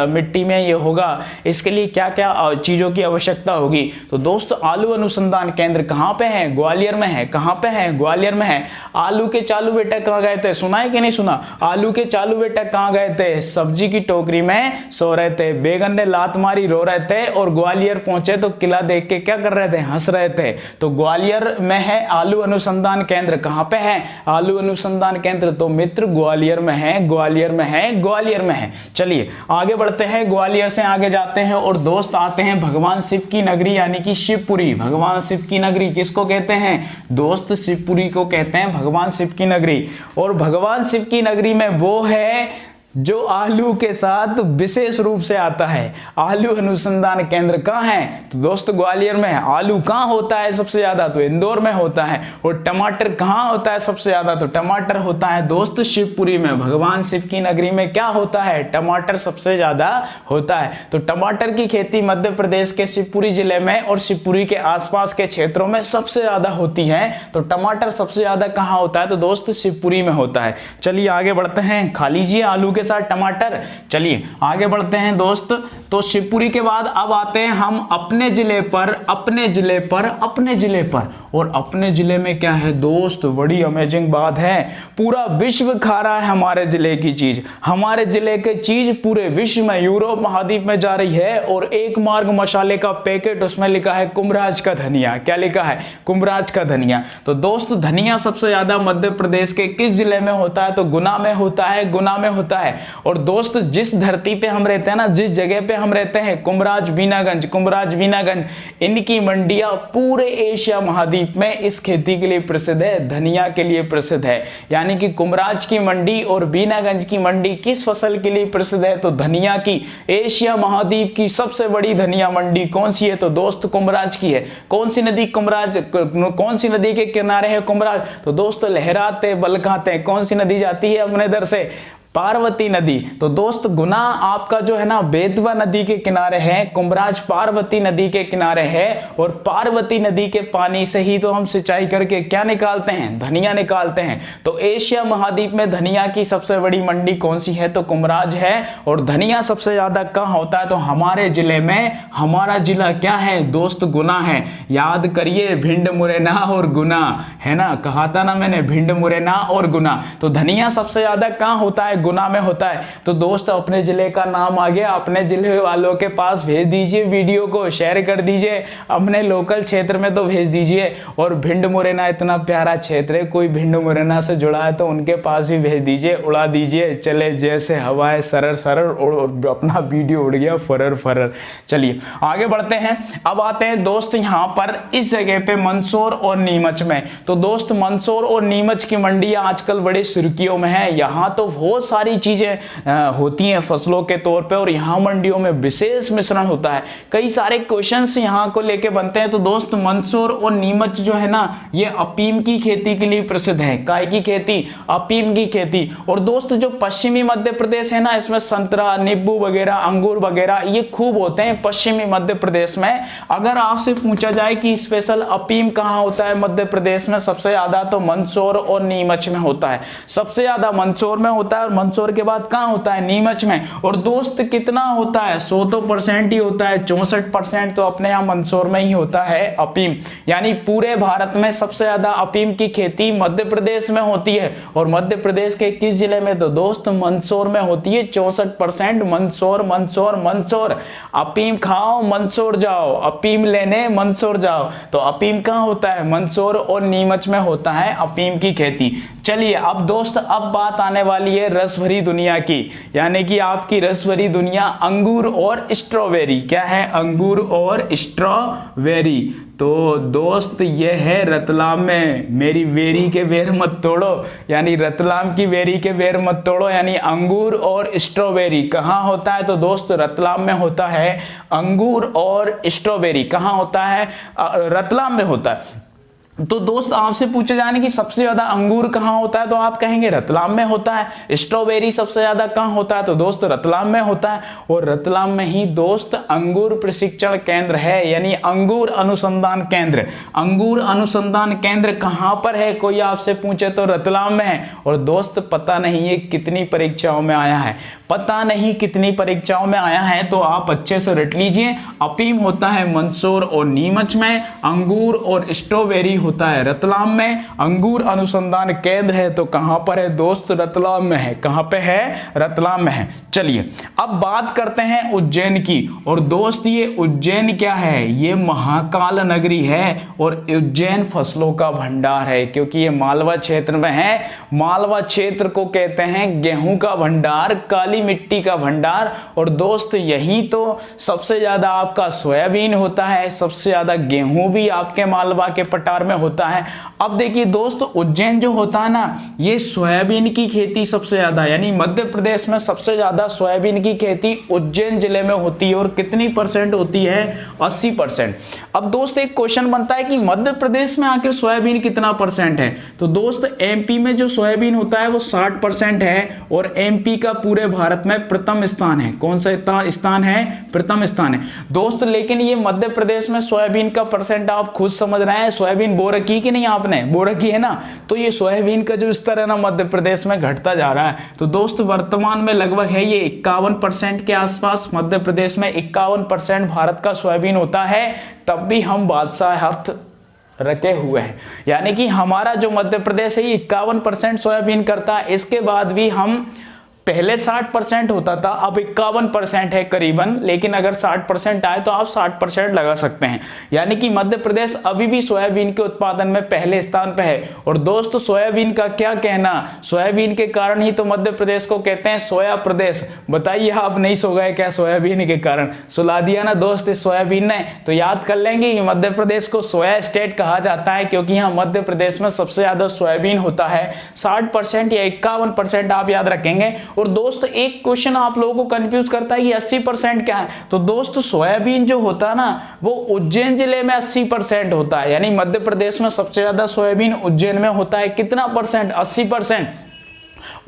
मिट्टी में ये होगा, इसके लिए क्या क्या चीजों की आवश्यकता होगी। तो दोस्त आलू अनुसंधान केंद्र कहां पे है? ग्वालियर में है। कहां पे है? ग्वालियर में है। आलू के चालू बेटा कहां गए थे? सुना है कि नहीं सुना? आलू के चालू बेटा कहां गए थे? सब्जी की टोकरी में सो रहे थे। बेगन ने लात मारी, रो रहे थे। और ग्वालियर पहुंचे तो किला देख के क्या कर रहे थे? हंस रहे थे। तो ग्वालियर में है आलू अनुसंधान केंद्र। कहां पे है आलू अनुसंधान केंद्र? तो मित्र ग्वालियर में है, ग्वालियर में है, ग्वालियर में है। चलिए आगे बढ़ते हैं, ग्वालियर से आगे जाते हैं और दोस्त आते हैं भगवान शिव की नगरी यानी कि शिवपुरी। भगवान शिव की नगरी किसको कहते हैं? दोस्त शिवपुरी को कहते हैं भगवान शिव की नगरी। और भगवान शिव की नगरी में वो है जो आलू के साथ विशेष रूप से आता है। आलू अनुसंधान केंद्र कहां है? तो दोस्त ग्वालियर में है। आलू कहां होता है सबसे ज्यादा? तो इंदौर में होता है। और टमाटर कहां होता है सबसे ज्यादा? तो टमाटर होता है दोस्त शिवपुरी में। भगवान शिव की नगरी में क्या होता है? टमाटर सबसे ज्यादा होता है। तो टमाटर की खेती मध्य प्रदेश के शिवपुरी जिले में और शिवपुरी के आसपास के क्षेत्रों में सबसे ज्यादा होती है। तो टमाटर सबसे ज्यादा कहां होता है? तो दोस्त शिवपुरी में होता है। चलिए आगे बढ़ते हैं, खा लीजिए आलू के साथ टमाटर। चलिए आगे बढ़ते हैं दोस्त। तो शिवपुरी के बाद अब आते हैं हम अपने जिले पर। अपने जिले पर, अपने जिले पर। और अपने जिले में क्या है दोस्त? बड़ी अमेजिंग बात है, पूरा विश्व खा रहा है हमारे जिले की चीज। हमारे जिले की चीज पूरे विश्व में, यूरोप महाद्वीप में जा रही है। और एक मार्ग मसाले का पैकेट, उसमें लिखा है कुम्भराज का धनिया। क्या लिखा है? कुम्भराज का धनिया। तो दोस्त धनिया सबसे ज्यादा मध्य प्रदेश के किस जिले में होता है? तो गुना में होता है, गुना में होता है। और दोस्त जिस धरती पे हम रहते हैं ना, जिस जगह पे हम रहते हैं, कुम्भराज बीनागंज, कुम्भराज बीनागंज, इनकी मंडियां पूरे एशिया महाद्वीप में इस खेती के लिए प्रसिद्ध है, धनिया के लिए प्रसिद्ध है। यानी कि कुम्भराज की मंडी और बीनागंज की मंडी किस फसल के लिए प्रसिद्ध है? तो धनिया की। एशिया महाद्वीप की सबसे बड़ी धनिया मंडी कौन सी है? तो दोस्त कुम्भराज की है। कौन सी नदी कुम्भराज, कौन सी नदी के किनारे है कुम्भराज? तो दोस्त लहराते बलखाते। कौन सी नदी जाती है अपने इधर से? पार्वती नदी। तो दोस्त गुना आपका जो है ना बेतवा नदी के किनारे है, कुम्भराज पार्वती नदी के किनारे है। और पार्वती नदी के पानी से ही तो हम सिंचाई करके क्या निकालते हैं? धनिया निकालते हैं। तो एशिया महाद्वीप में धनिया की सबसे बड़ी मंडी कौन सी है? तो कुम्भराज है। और धनिया सबसे ज्यादा कहां होता है? तो हमारे जिले में। हमारा जिला क्या है दोस्त? गुना है। याद करिए, भिंड मुरैना और गुना है ना, कहा था ना मैंने, भिंड मुरैना और गुना। तो धनिया सबसे ज्यादा कहां होता है? है, गुना में होता है। तो दोस्त अपने जिले का नाम आ गया, अपने जिले वालों के पास भेज दीजिए, वीडियो को शेयर कर दीजिए, अपने लोकल क्षेत्र में तो भेज दीजिए। और भिंड मुरैना इतना प्यारा क्षेत्र है, कोई भिंड मुरैना से जुड़ा है तो उनके पास भी भेज दीजिए, उड़ा दीजिए। चले जैसे हवाएं सरर सरर, और अपना वीडियो उड़ गया फरर फरर। चलिए आगे बढ़ते हैं। अब आते हैं दोस्त यहाँ पर इस जगह पे मंदसौर और नीमच में। तो दोस्त मंदसौर और नीमच की मंडियां आजकल बड़ी सुर्खियों में है। यहाँ तो बहुत सारी चीजें होती हैं फसलों के तौर पे, और यहाँ मंडियों में विशेष मिश्रण होता है। कई सारे क्वेश्चंस यहाँ को लेके बनते हैं। तो दोस्त मंदसौर और नीमच जो है ना, ये अफीम की खेती के लिए प्रसिद्ध है। काय की खेती? अफीम की खेती। और दोस्त जो पश्चिमी मध्य प्रदेश है ना, इसमें संतरा, नींबू वगैरह, अंगूर वगैरह ये खूब होते हैं पश्चिमी मध्य प्रदेश में। अगर आपसे पूछा जाए कि स्पेशल अफीम कहाँ होता है मध्य प्रदेश में सबसे ज्यादा, तो मंदसौर और नीमच में होता है। सबसे ज्यादा मंदसौर में होता है, और मंदसौर के बाद कहाँ होता है? नीमच में। और दोस्त कितना होता है? 100% ही होता है, 64% तो अपने यहाँ मंदसौर में ही होता है अफीम। यानी पूरे भारत में सबसे ज्यादा अफीम की खेती मध्य प्रदेश में होती है। और मध्य प्रदेश के किस जिले में? तो दोस्त मंदसौर में होती है, 64%। मंदसौर मंदसौर मंदसौर, अफीम खाओ मंदसौर जाओ, अफीम लेने मंदसौर जाओ। तो अफीम कहाँ होता है? मंदसौर और नीमच में होता है अफीम की खेती। चलिए अब दोस्त, अब बात आने वाली है रस भरी दुनिया की, यानी कि आपकी रस भरी दुनिया अंगूर और स्ट्रॉबेरी। क्या है? अंगूर और स्ट्रॉबेरी। तो दोस्त ये है रतलाम में, मेरी वेरी के बेर मत तोड़ो, यानी रतलाम की वेरी के बेर मत तोड़ो, यानी अंगूर और स्ट्रॉबेरी कहाँ होता है? तो दोस्त रतलाम में होता है अंगूर और स्ट्रॉबेरी। कहाँ होता है? रतलाम में होता है। तो दोस्त आपसे पूछे जाने की सबसे ज्यादा अंगूर कहाँ होता है, तो आप कहेंगे रतलाम में होता है। स्ट्रॉबेरी सबसे ज्यादा कहाँ होता है? तो दोस्त रतलाम में होता है। और रतलाम में ही दोस्त अंगूर प्रशिक्षण केंद्र है, यानी अंगूर अनुसंधान केंद्र। अंगूर अनुसंधान केंद्र कहाँ पर है? कोई आपसे पूछे तो रतलाम में है। और दोस्त पता नहीं ये कितनी परीक्षाओं में आया है, पता नहीं कितनी परीक्षाओं में आया है, तो आप अच्छे से रट लीजिए। अफीम होता है मंदसौर और नीमच में, अंगूर और स्ट्रॉबेरी होता है रतलाम में। अंगूर अनुसंधान केंद्र है तो कहां पर है दोस्त? रतलाम में है। कहां पे है? रतलाम में है। चलिए अब बात करते हैं उज्जैन की। और दोस्त ये उज्जैन क्या है? ये महाकाल नगरी है, और उज्जैन फसलों का भंडार है, क्योंकि ये मालवा क्षेत्र में है। मालवा क्षेत्र को कहते हैं गेहूं का भंडार, काली मिट्टी का भंडार। और दोस्त यही तो सबसे ज्यादा आपका सोयाबीन होता है, सबसे ज्यादा गेहूं भी आपके मालवा के पठार में होता है। अब देखिए दोस्त, उज्जैन जो होता है ना, ये सोयाबीन की खेती सबसे ज्यादा, यानी मध्य प्रदेश में सबसे ज्यादा सोयाबीन की खेती उज्जैन जिले में होती है। और कितनी परसेंट होती है? 80%। अब दोस्त एक क्वेश्चन बनता है कि मध्य प्रदेश में आखिर सोयाबीन कितना परसेंट है? तो दोस्त एमपी में जो सोयाबीन होता है वो 60% है, और एमपी का पूरे भारत में प्रथम स्थान है। कौन सा स्थान है? प्रथम स्थान है दोस्त। लेकिन ये मध्य प्रदेश में सोयाबीन का परसेंट आप खुद समझ रहे हैं, सोयाबीन बो रखी कि नहीं? आपने बो रखी है ना? तो ये सोयाबीन का जो स्तर है ना मध्य प्रदेश में घटता जा रहा है। तो दोस्त वर्तमान में लगभग है ये 51% के आसपास मध्य प्रदेश में 51% भारत का सोयाबीन होता है। तब भी हम बादशाह हाथ रखे हुए हैं, यानी कि हमारा जो मध्य प्रदेश है ये 51% सोयाबीन करता है। इसके बाद भी हम पहले 60% होता था, अब 51% है करीबन। लेकिन अगर 60% आए तो आप 60% लगा सकते हैं, यानी कि मध्य प्रदेश अभी भी सोयाबीन के उत्पादन में पहले स्थान पे है। और दोस्त सोयाबीन का क्या कहना, सोयाबीन के कारण ही तो मध्य प्रदेश को कहते हैं सोया प्रदेश। बताइए आप नहीं सो गए क्या सोयाबीन के कारण? सुला दिया ना दोस्त इस सोयाबीन ने। तो याद कर लेंगे कि मध्य प्रदेश को सोया स्टेट कहा जाता है, क्योंकि यहाँ मध्य प्रदेश में सबसे ज्यादा सोयाबीन होता है। 60% या 51% आप याद रखेंगे। और दोस्त एक क्वेश्चन आप लोगों को कंफ्यूज करता है कि 80% क्या है? तो दोस्त सोयाबीन जो होता है ना, वो उज्जैन जिले में 80% होता है, यानी मध्य प्रदेश में सबसे ज्यादा सोयाबीन उज्जैन में होता है। कितना परसेंट? 80%।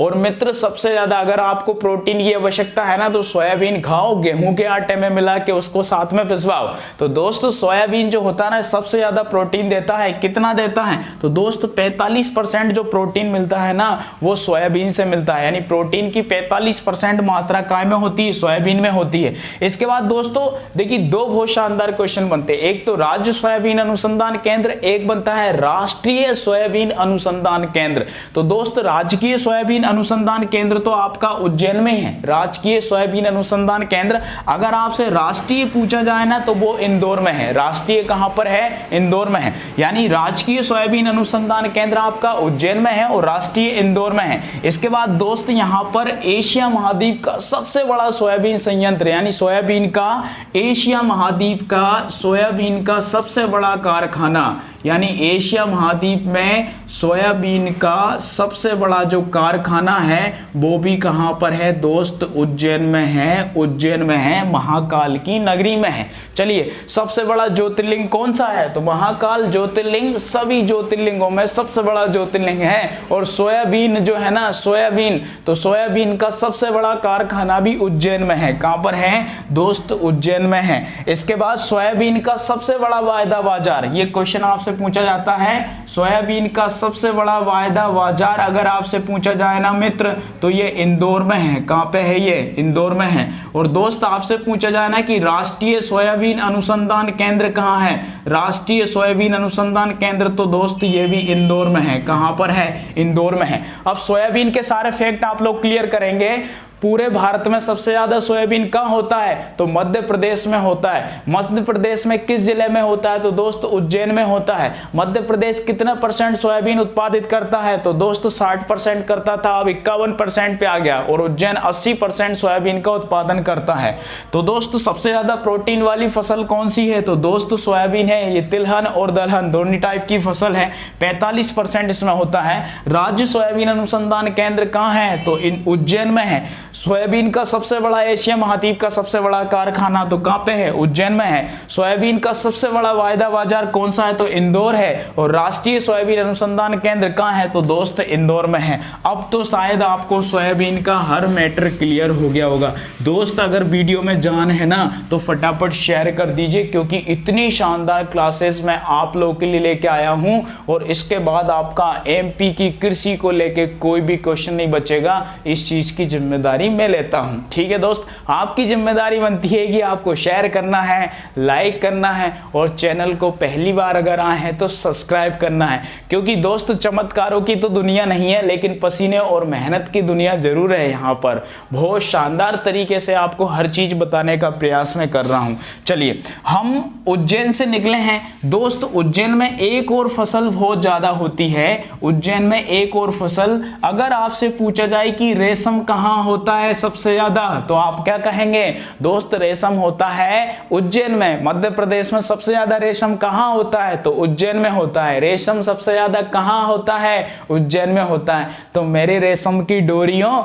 और मित्र सबसे ज्यादा अगर आपको प्रोटीन की आवश्यकता है ना, तो सोयाबीन खाओ, गेहूं के आटे में मिला के उसको साथ में पिसवाओ। तो दोस्तों सोयाबीन जो होता है ना सबसे ज्यादा प्रोटीन देता है। कितना देता है? तो दोस्त 45% जो प्रोटीन मिलता है ना वो सोयाबीन से मिलता है, यानी प्रोटीन की 45% मात्रा काय में होती है? सोयाबीन में होती है। इसके बाद दोस्तों देखिए दो बहुत शानदार क्वेश्चन बनते हैं, एक तो राज्य सोयाबीन अनुसंधान केंद्र, एक बनता है राष्ट्रीय सोयाबीन अनुसंधान केंद्र। तो दोस्त राजकीय सोयाबीन सोयाबीन अनुसंधान केंद्र तो आपका उज्जैन में है, राजकीय सोयाबीन अनुसंधान केंद्र। अगर आपसे राष्ट्रीय पूछा जाए ना तो वो इंदौर में है। राष्ट्रीय कहां पर है? इंदौर में है। यानी राजकीय सोयाबीन अनुसंधान केंद्र आपका उज्जैन में है और राष्ट्रीय इंदौर में है। इसके बाद दोस्त यहां पर एशिया महाद्वीप का सबसे बड़ा सोयाबीन संयंत्र, यानी सोयाबीन का एशिया महाद्वीप का सोयाबीन का सबसे बड़ा कारखाना, यानी एशिया महाद्वीप में सोयाबीन का सबसे बड़ा जो कारखाना है वो भी कहां पर है दोस्त? उज्जैन में है। उज्जैन में है, महाकाल की नगरी में है। चलिए, सबसे बड़ा ज्योतिर्लिंग कौन सा है? तो महाकाल ज्योतिर्लिंग सभी ज्योतिर्लिंगों में सबसे बड़ा ज्योतिर्लिंग है। और सोयाबीन जो है ना, सोयाबीन, तो सोयाबीन का सबसे बड़ा कारखाना भी उज्जैन में है। कहां पर है दोस्त? उज्जैन में है। इसके बाद सोयाबीन का सबसे बड़ा वायदा बाजार, ये क्वेश्चन आपसे पूछा जाता है। सोयाबीन का सबसे बड़ा वायदा बाजार अगर आपसे पूछा जाए ना मित्र तो ये इंदौर में है। कहां पे है ये? इंदौर में है। और दोस्त आपसे पूछा जाए ना कि राष्ट्रीय सोयाबीन अनुसंधान केंद्र कहां है? राष्ट्रीय सोयाबीन अनुसंधान केंद्र तो दोस्त ये भी इंदौर में है। कहां पर है? इंदौर में है। अब सोयाबीन के सारे फैक्ट आप लोग क्लियर करेंगे। पूरे भारत में सबसे ज्यादा सोयाबीन कहां होता है? तो मध्य प्रदेश में होता है। मध्य प्रदेश में किस जिले में होता है? तो दोस्त उज्जैन में होता है। मध्य प्रदेश कितना % सोयाबीन उत्पादित करता है? तो दोस्त 60% करता था, अब 51% पे आ गया। और उज्जैन 80% सोयाबीन का उत्पादन करता है। तो दोस्त सबसे ज्यादा प्रोटीन वाली फसल कौन सी है? तो दोस्त सोयाबीन है। ये तिलहन और दलहन दोनों टाइप की फसल है, 45% इसमें होता है। राज्य सोयाबीन अनुसंधान केंद्र कहां है? तो उज्जैन में है। सोयाबीन का सबसे बड़ा एशिया महाद्वीप का सबसे बड़ा कारखाना तो कहां पे है? उज्जैन में है। सोयाबीन का सबसे बड़ा वायदा बाजार कौन सा है? तो इंदौर है। और राष्ट्रीय सोयाबीन अनुसंधान केंद्र कहां है? तो दोस्त इंदौर में है। अब तो शायद आपको सोयाबीन का हर मैटर क्लियर हो गया होगा। दोस्त अगर वीडियो में जान है ना तो फटाफट शेयर कर दीजिए, क्योंकि इतनी शानदार क्लासेस मैं आप लोगों के लिए लेके आया हूं। और इसके बाद आपका एमपी की कृषि को लेके कोई भी क्वेश्चन नहीं बचेगा। इस चीज की जिम्मेदारी मैं लेता हूं। ठीक है दोस्त, आपकी जिम्मेदारी बनती है कि आपको शेयर करना है, लाइक करना है और चैनल को पहली बार अगर आए हैं तो सब्सक्राइब करना है। क्योंकि दोस्त चमत्कारों की तो दुनिया नहीं है, लेकिन पसीने और मेहनत की दुनिया जरूर है। यहाँ पर बहुत शानदार तरीके से आपको हर चीज बताने का प्रयास मैं कर रहा हूं। चलिए, हम उज्जैन से निकले हैं दोस्त। उज्जैन में एक और फसल बहुत ज्यादा होती है। उज्जैन में एक और फसल, अगर आपसे पूछा जाए कि रेशम कहां होता है सबसे ज्यादा, तो आप क्या कहेंगे? दोस्त रेशम होता है उज्जैन में। मध्य प्रदेश में सबसे ज्यादा रेशम कहां होता है? तो उज्जैन में होता है। रेशम सबसे ज्यादा कहां होता है? उज्जैन में होता है। तो मेरे रेशम की डोरियों,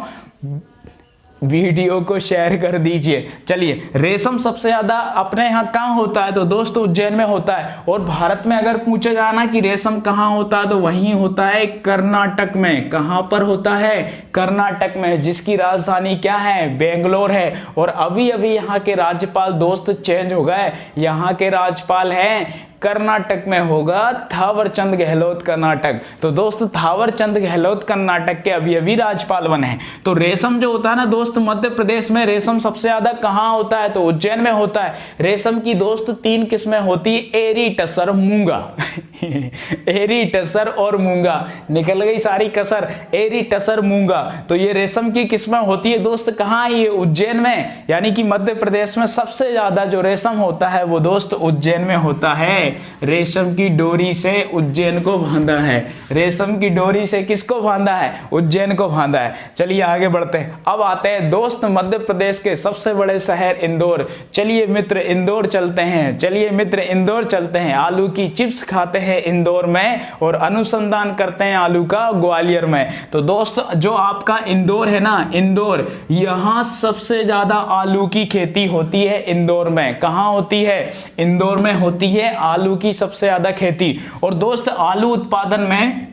वीडियो को शेयर कर दीजिए। चलिए, रेशम सबसे ज्यादा अपने यहाँ कहाँ होता है? तो दोस्तों उज्जैन में होता है। और भारत में अगर पूछा जाना कि रेशम कहाँ होता है तो वहीं होता है कर्नाटक में। कहाँ पर होता है? कर्नाटक में, जिसकी राजधानी क्या है? बेंगलोर है। और अभी अभी यहाँ के राज्यपाल दोस्त चेंज हो गए। यहाँ के राज्यपाल हैं कर्नाटक में होगा थावरचंद गहलोत, कर्नाटक। तो दोस्त थावरचंद गहलोत कर्नाटक के अभी अभी राज्यपाल बने हैं। तो रेशम जो होता है ना दोस्त, मध्य प्रदेश में रेशम सबसे ज्यादा कहां होता है? तो उज्जैन में होता है। रेशम की दोस्त 3 किस्में होती है, एरी, टसर, मूंगा। एरी, टसर और मूंगा, निकल गई सारी कसर। एरी, टसर, मूंगा, तो ये रेशम की किस्में होती है दोस्त। कहां? ये उज्जैन में, यानी कि मध्य प्रदेश में सबसे ज्यादा जो रेशम होता है वो दोस्त उज्जैन में होता है। रेशम की डोरी से उज्जैन को बांधा है। रेशम की डोरी से किसको बांधा है? उज्जैन को बांधा है। चलिए आगे बढ़ते हैं। अब आते हैं दोस्त मध्य प्रदेश के सबसे बड़े शहर इंदौर। चलिए मित्र इंदौर चलते हैं। चलिए मित्र इंदौर चलते हैं। आलू की चिप्स खाते हैं इंदौर में और अनुसंधान करते हैं आलू का ग्वालियर में। तो दोस्त जो आपका इंदौर है ना, इंदौर, यहां सबसे ज्यादा आलू की खेती होती है इंदौर में। कहां होती है? इंदौर में होती है आलू की सबसे ज्यादा खेती। और दोस्त आलू उत्पादन में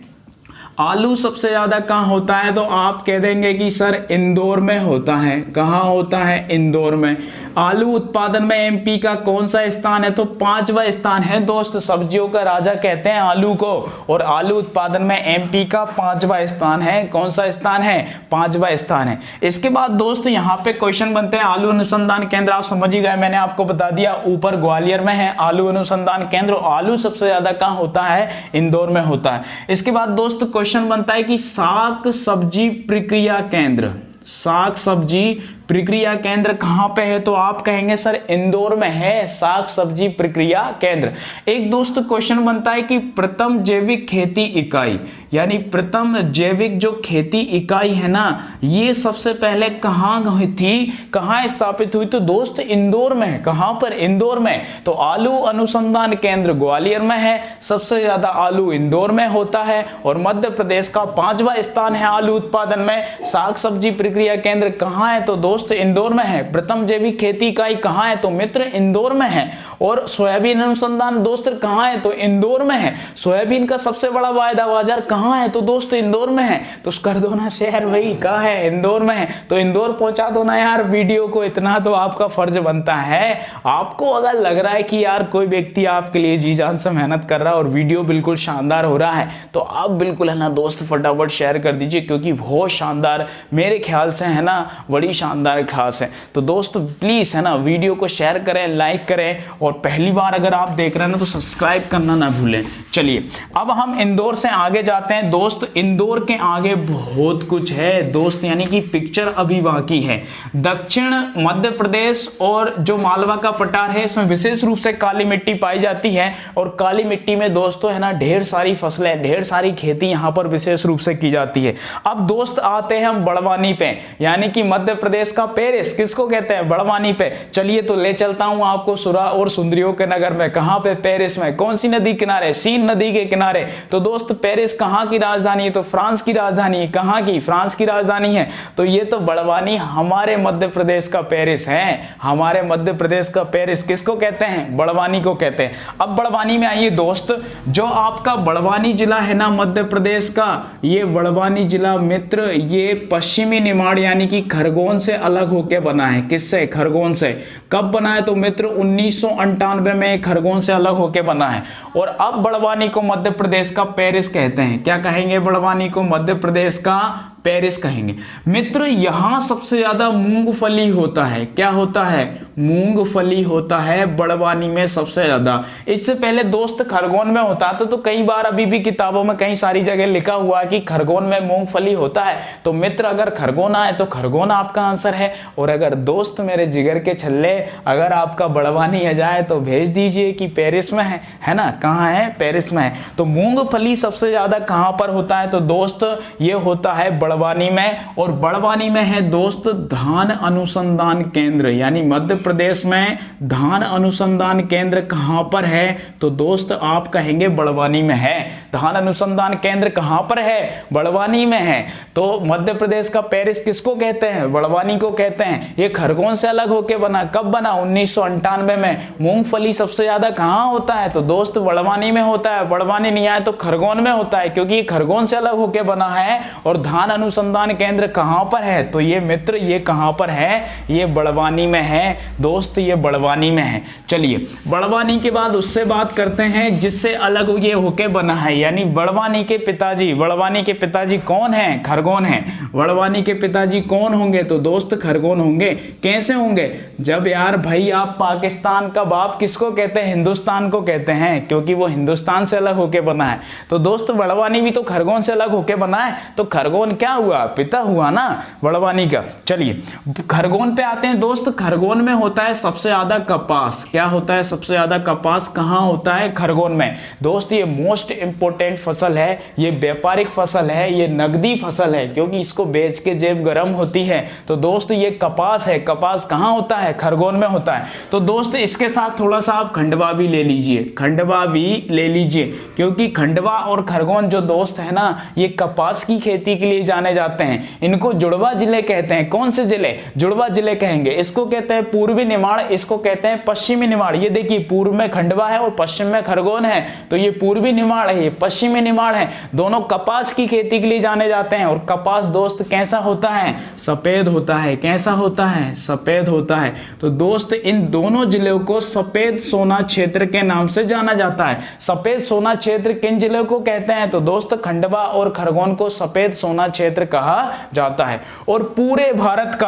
आलू सबसे ज्यादा कहां होता है? तो आप कह देंगे कि सर इंदौर में होता है। कहां होता है? इंदौर में। आलू उत्पादन में एमपी का कौन सा स्थान है? तो 5वां स्थान है दोस्त। सब्जियों का राजा कहते हैं आलू को। और आलू उत्पादन में एमपी का 5वां स्थान है। कौन सा स्थान है? 5वां स्थान है। इसके बाद दोस्त यहां पे क्वेश्चन बनते हैं। आलू अनुसंधान केंद्र आप समझ ही गए, मैंने आपको बता दिया ऊपर ग्वालियर में है आलू अनुसंधान केंद्र। आलू सबसे ज्यादा कहां होता है? इंदौर में होता है। इसके बाद दोस्त क्वेश्चन बनता है कि शाक सब्जी प्रक्रिया केंद्र, शाक सब्जी प्रक्रिया केंद्र कहां पे है? तो आप कहेंगे सर इंदौर में है शाक सब्जी प्रक्रिया केंद्र। एक दोस्त क्वेश्चन बनता है कि प्रथम जैविक खेती इकाई, यानी प्रथम जैविक जो खेती इकाई है ना, ये सबसे पहले कहां हुई थी, कहां स्थापित हुई? तो दोस्त इंदौर में है। कहां पर? इंदौर में। तो आलू अनुसंधान केंद्र ग्वालियर में है, सबसे ज्यादा आलू इंदौर में होता है। और मध्य प्रदेश का 5वां स्थान है आलू उत्पादन में। शाक सब्जी प्रक्रिया केंद्र कहां है? तो दोस्त इंदौर में है। प्रथम जैविक खेती इकाई कहां है? तो मित्र इंदौर में है। और सोयाबीन अनुसंधान दोस्त कहां है? तो इंदौर में है। सोयाबीन का सबसे बड़ा वायदा बाजार कहां है? तो दोस्त इंदौर में है। तो कर दो ना शेयर भाई, कहां है? इंदौर में है। तो इंदौर पहुंचा दो ना यार वीडियो को, इतना तो आपका फर्ज बनता है। आपको अगर लग रहा है कि यार कोई व्यक्ति आपके लिए जी जान से मेहनत कर रहा है और वीडियो बिल्कुल शानदार हो रहा है, तो आप बिल्कुल है ना दोस्त फटाफट शेयर कर दीजिए, क्योंकि बहुत शानदार मेरे ख्याल से है ना, बड़ी शानदार क्लास है। तो दोस्त प्लीज है ना वीडियो को शेयर करें, लाइक करें, और पहली बार अगर आप देख रहे हैं ना तो सब्सक्राइब करना ना भूलें। चलिए अब हम इंदौर से आगे जाते हैं दोस्त। इंदौर के आगे बहुत कुछ है दोस्त, यानी कि पिक्चर अभी बाकी है। दक्षिण मध्य प्रदेश और जो मालवा का पठार है, इसमें विशेष रूप से काली मिट्टी पाई जाती है। और काली मिट्टी में दोस्तों है ना ढेर सारी फसलें, ढेर सारी खेती यहां पर विशेष रूप से की जाती है। अब दोस्त आते हैं हम बड़वानी पे, यानी कि मध्य प्रदेश का पेरिस किसको कहते हैं? बड़वानी पे। चलिए तो ले चलता हूं आपको सुरा और सुंदरियों के नगर में। कहां पे? पेरिस में। कौन सी नदी किनारे? सीन नदी के किनारे। तो दोस्त पेरिस कहां की राजधानी है? तो फ्रांस की राजधानी है। कहां की? फ्रांस की राजधानी है। तो ये तो बड़वानी हमारे मध्य प्रदेश का पेरिस है। हमारे मध्य प्रदेश का पेरिस किसको कहते हैं? बड़वानी को कहते हैं। अब बड़वानी में आइए दोस्त, जो आपका बड़वानी जिला है ना मध्य प्रदेश का, ये बड़वानी जिला मित्र ये पश्चिमी निमाड़ यानी कि खरगोन से अलग होकर बना है। किससे? खरगोन से। कब बना है? तो मित्र 1998 में खरगोन से अलग होकर बना है। और अब बड़वानी को मध्य प्रदेश का पेरिस कहते हैं। क्या कहेंगे? बड़वानी को मध्य प्रदेश का पेरिस कहेंगे। मित्र यहां सबसे ज्यादा मूंगफली होता है। क्या होता है? मूंगफली होता है बड़वानी में सबसे ज्यादा। इससे पहले दोस्त खरगोन में होता था, तो कई बार अभी भी किताबों में कई सारी जगह लिखा हुआ है कि खरगोन में मूंगफली होता है। तो मित्र अगर खरगोन आए तो खरगोन आपका आंसर है। और अगर दोस्त मेरे जिगर के छल्ले अगर आपका बड़वानी आ जाए तो भेज दीजिए कि पेरिस में है ना? कहाँ है? पेरिस में है। तो मूंगफली सबसे ज्यादा कहां पर होता है? तो दोस्त ये होता है बड़वानी में। और बड़वानी में है दोस्त धान अनुसंधान केंद्र, यानी मध्य प्रदेश में धान अनुसंधान केंद्र कहां पर है? तो दोस्त आप कहेंगे बड़वानी में है। धान अनुसंधान केंद्र कहां पर है? बड़वानी में है। तो मध्य प्रदेश का पेरिस किसको कहते हैं? बड़वानी को कहते हैं। ये खरगोन से अलग होकर बना। कब बना? 1998 में। मूंगफली सबसे ज्यादा कहां होता है? तो दोस्त बड़वानी में होता है। बड़वानी नहीं आए तो खरगोन में होता है, क्योंकि खरगोन से अलग होकर बना है। और धान अनुसंधान केंद्र कहां पर है? तो ये मित्र ये कहां पर है? ये बड़वानी में है दोस्त, ये बड़वानी में है। चलिए बड़वानी के बाद उससे बात करते हैं जिससे अलग ये होके बना है, यानी बड़वानी के पिताजी। बड़वानी के पिताजी कौन है? खरगोन है। बड़वानी के पिताजी कौन होंगे? तो दोस्त खरगोन होंगे। कैसे होंगे? जब यार भाई आप पाकिस्तान का बाप किसको कहते हैं? हिंदुस्तान को कहते हैं, क्योंकि वो हिंदुस्तान से अलग होके बना है। तो दोस्त बड़वानी भी तो खरगोन से अलग होके बना है। तो खरगोन क्या हुआ? पिता हुआ ना बड़वानी का। चलिए खरगोन पे आते हैं दोस्त। खरगोन में होता है सबसे ज्यादा कपास। क्या होता है? सबसे ज्यादा कपास कहां होता है? खरगोन में। दोस्त ये मोस्ट इंपोर्टेंट फसल है, ये व्यापारिक फसल है, ये नगदी फसल है, क्योंकि इसको बेच के जेब गर्म होती है। तो दोस्त ये कपास है। कपास कहां होता है? खरगोन में होता है। तो दोस्त इसके साथ थोड़ा सा आप खंडवा भी ले लीजिए। खंडवा भी ले लीजिए, क्योंकि खंडवा और खरगोन जो दोस्त है ना, ये कपास की खेती के लिए जाने जाते हैं। इनको जुड़वा जिले कहते हैं। कौन से जिले? जुड़वा जिले कहेंगे। इसको कहते हैं पूर्वी निमाड़, इसको कहते हैं पश्चिमी निमाड़। ये देखिए पूर्व में खंडवा है और पश्चिम में खरगोन है, तो ये पूर्वी निमाड़ है, ये पश्चिमी निमाड़ है। दोनों कपास की खेती के लिए जाने जाते हैं। और कपास दोस्त कैसा होता है? सफेद होता है। कैसा होता है? सफेद होता है। तो दोस्त इन दोनों जिलों को सफेद सोना क्षेत्र के नाम से जाना जाता है। सफेद सोना क्षेत्र किन जिलों को कहते हैं? तो दोस्त खंडवा और खरगोन को सफेद सोना क्षेत्र कहा जाता है। और पूरे भारत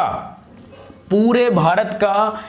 का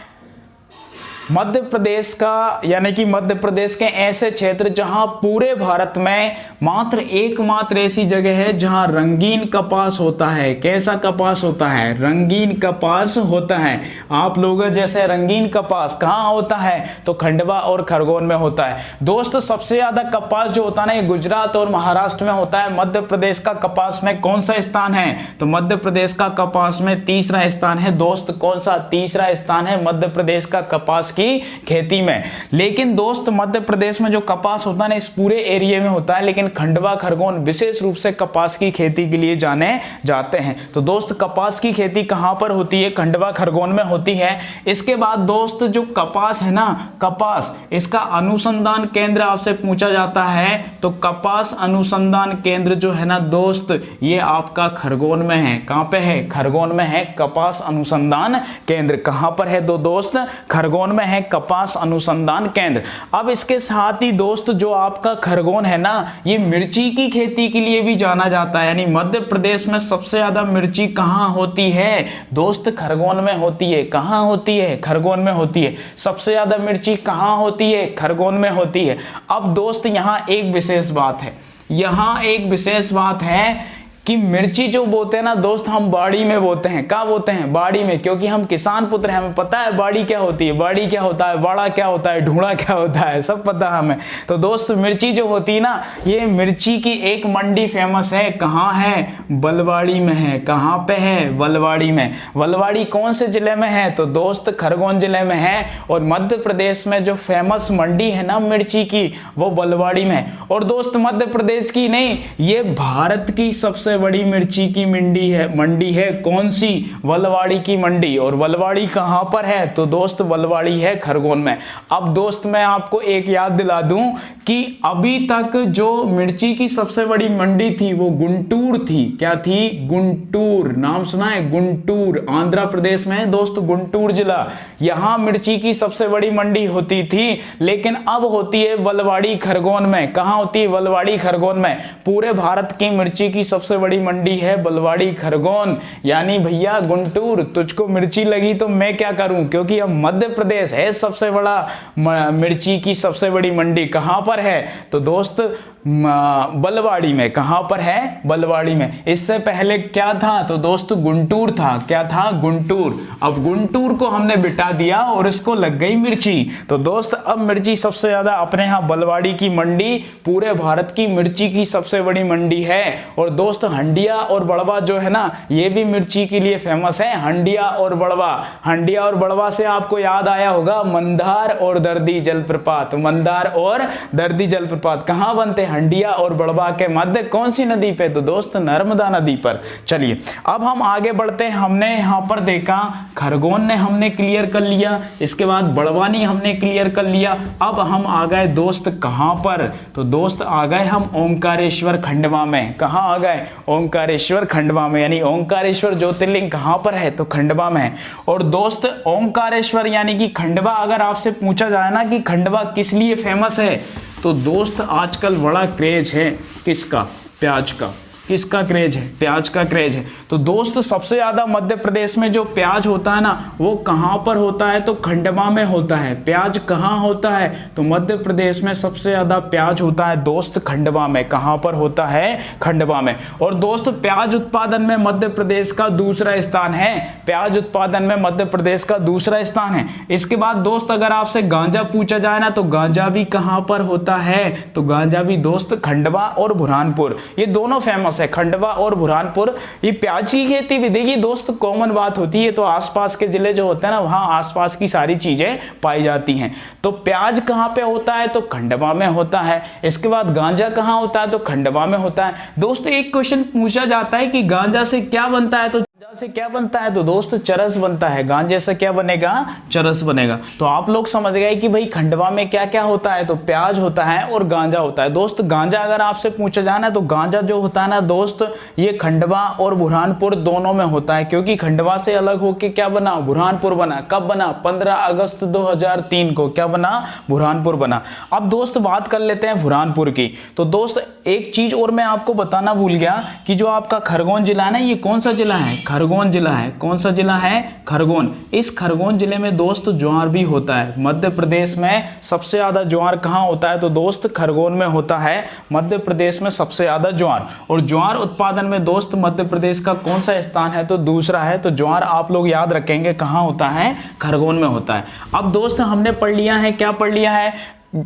मध्य प्रदेश का यानी कि मध्य प्रदेश के ऐसे क्षेत्र जहां पूरे भारत में मात्र एकमात्र ऐसी जगह है जहां रंगीन कपास होता है। कैसा कपास होता है? रंगीन कपास होता है। आप लोग जैसे रंगीन कपास कहां होता है? तो खंडवा और खरगोन में होता है। दोस्त सबसे ज्यादा कपास जो होता है ना ये गुजरात और महाराष्ट्र में होता है। मध्य प्रदेश का कपास में कौन सा स्थान है? तो मध्य प्रदेश का कपास में तीसरा स्थान है। दोस्त कौन सा? तीसरा स्थान है मध्य प्रदेश का कपास की खेती में। लेकिन दोस्त मध्य प्रदेश में जो कपास होता है ना इस पूरे एरिया में होता है, लेकिन खंडवा खरगोन विशेष रूप से कपास की खेती के लिए जाने जाते हैं। तो दोस्त कपास की खेती कहां पर होती है? खंडवा खरगोन में होती है। इसके बाद दोस्त जो कपास है ना, कपास इसका अनुसंधान केंद्र आपसे पूछा जाता है तो कपास अनुसंधान केंद्र जो है ना दोस्त ये आपका खरगोन में है। कहां पे है? खरगोन में है कपास अनुसंधान केंद्र। कहां पर है? दोस्त खरगोन में है कपास अनुसंधान केंद्र। अब इसके साथ ही दोस्त जो आपका खरगोन है ना ये मिर्ची की खेती के लिए भी जाना जाता है। यानी मध्य प्रदेश में सबसे ज्यादा मिर्ची कहां होती है? दोस्त खरगोन में होती है। कहां होती है? खरगोन में होती है। सबसे ज्यादा मिर्ची कहां होती है? खरगोन में होती है। अब दोस्त यहां एक विशेष बात है, यहां एक विशेष बात है कि मिर्ची जो बोते हैं ना दोस्त हम बाड़ी में बोते हैं। क्या बोते हैं? बाड़ी में, क्योंकि हम किसान पुत्र हैं, हमें पता है बाड़ी क्या होती है, बाड़ी क्या होता है, बाड़ा क्या होता है, ढूंढा क्या होता है, सब पता है हमें। तो दोस्त मिर्ची जो होती है ना ये मिर्ची की एक मंडी फेमस है। कहाँ है? बलवाड़ी में है। कहाँ पे है? बलवाड़ी में। बलवाड़ी कौन से जिले में है? तो दोस्त खरगोन जिले में है। और मध्य प्रदेश में जो फेमस मंडी है ना मिर्ची की वो बलवाड़ी में है। और दोस्त मध्य प्रदेश की नहीं, ये भारत की सबसे बड़ी मिर्ची की मंडी है। कौन सी? बलवाड़ी की मंडी। और बलवाड़ी कहां पर है? तो दोस्त बलवाड़ी है खरगोन में। अब दोस्त मैं आपको एक याद दिला दूं कि अभी तक जो मिर्ची की सबसे बड़ी मंडी थी वो गुंटूर थी। क्या थी? गुंटूर। नाम सुना है? गुंटूर आंध्र प्रदेश में है दोस्त, गुंटूर जिला। यहां मिर्ची की सबसे बड़ी मंडी होती थी, लेकिन अब होती है बलवाड़ी खरगोन में। कहां होती है? बलवाड़ी खरगोन में। पूरे भारत की मिर्ची की सबसे बड़ी मंडी है बलवाड़ी खरगोन। यानी भैया गुंटूर तुझको मिर्ची लगी तो मैं क्या करूं, क्योंकि अब मध्य प्रदेश है सबसे बड़ा मिर्ची की सबसे बड़ी मंडी। कहां पर है? तो दोस्त बलवाड़ी में। कहां पर है? बलवाड़ी में। इससे पहले क्या था? तो दोस्त गुंटूर था। क्या था? गुंटूर। अब गुंटूर को हमने बिठा दिया और इसको लग गई मिर्ची। तो दोस्त अब मिर्ची सबसे ज्यादा अपने यहां बलवाड़ी की मंडी पूरे भारत की मिर्ची की सबसे बड़ी मंडी है। और दोस्त हंडिया और बड़वा जो है ना ये भी मिर्ची के लिए फेमस है। हंडिया और बड़वा। हंडिया और बड़वा से आपको याद आया होगा मंदार और दर्दी जलप्रपात। मंदार और दर्दी जलप्रपात कहां बनते हैं? हंडिया और बड़वा के मध्य। कौन सी नदी पे? तो दोस्त नर्मदा नदी पर। चलिए अब हम आगे बढ़ते हैं। हमने यहां पर देखा खरगोन ने हमने क्लियर कर लिया, इसके बाद बड़वानी हमने क्लियर कर लिया। अब हम आ गए दोस्त कहां पर? तो दोस्त आ गए हम ओंकारेश्वर खंडवा में। कहां आ गए? ओंकारेश्वर खंडवा में। यानी ओंकारेश्वर ज्योतिर्लिंग कहां पर है? तो खंडवा में है। और दोस्त ओंकारेश्वर यानी कि खंडवा अगर आपसे पूछा जाए ना कि खंडवा किस लिए फेमस है, तो दोस्त आजकल बड़ा क्रेज है किसका? प्याज का। किसका क्रेज है? प्याज का क्रेज है। तो दोस्त सबसे ज्यादा मध्य प्रदेश में जो प्याज होता है ना वो कहां पर होता है? तो खंडवा में होता है। प्याज कहां होता है? तो मध्य प्रदेश में सबसे ज्यादा प्याज होता है दोस्त खंडवा में। कहां पर होता है? खंडवा में। और दोस्त प्याज उत्पादन में मध्य प्रदेश का दूसरा स्थान है। प्याज उत्पादन में मध्य प्रदेश का दूसरा स्थान है। इसके बाद दोस्त अगर आपसे गांजा पूछा जाए ना तो गांजा भी कहां पर होता है? तो गांजा भी दोस्त खंडवा और बुरहानपुर, ये दोनों फेमस है, खंडवा और बुरहानपुर। ये प्याज की खेती भी देखिए दोस्त कॉमन बात होती है, तो आसपास के जिले जो होते हैं ना वहां आसपास की सारी चीजें पाई जाती हैं। तो प्याज कहां पे होता है? तो खंडवा में होता है। इसके बाद गांजा कहां होता है? तो खंडवा में होता है। दोस्त एक क्वेश्चन पूछा जाता है कि गांजा से क्या बनता है? तो गांजा से क्या बनता है? तो दोस्त चरस बनता है। गांजे से क्या बनेगा? चरस बनेगा। तो आप लोग समझ गए कि भाई खंडवा में क्या क्या होता है? तो प्याज होता है और गांजा होता है। दोस्त गांजा अगर आपसे पूछा जाए ना तो गांजा जो होता है ना दोस्त ये खंडवा और बुरहानपुर दोनों में होता है, क्योंकि खंडवा से अलग होके क्या बना? बुरहानपुर बना। कब बना? 15 अगस्त 2003 को क्या बना? बुरहानपुर बना। अब दोस्त बात कर लेते हैं बुरहानपुर की। तो दोस्त एक चीज और मैं आपको बताना भूल गया कि जो आपका खरगोन जिला है ना ये कौन सा जिला है? खरगोन जिला है। कौन सा जिला है? खरगोन। इस खरगोन जिले में दोस्त ज्वार भी होता है। मध्य प्रदेश में सबसे ज़्यादा ज्वार कहाँ होता है? तो दोस्त खरगोन में होता है, मध्य प्रदेश में सबसे ज़्यादा ज्वार। और ज्वार उत्पादन में दोस्त मध्य प्रदेश का कौन सा स्थान है? तो दूसरा है। तो ज्वार आप लोग याद रखेंगे कहाँ होता है? खरगोन में होता है। अब दोस्त हमने पढ़ लिया है, क्या पढ़ लिया है?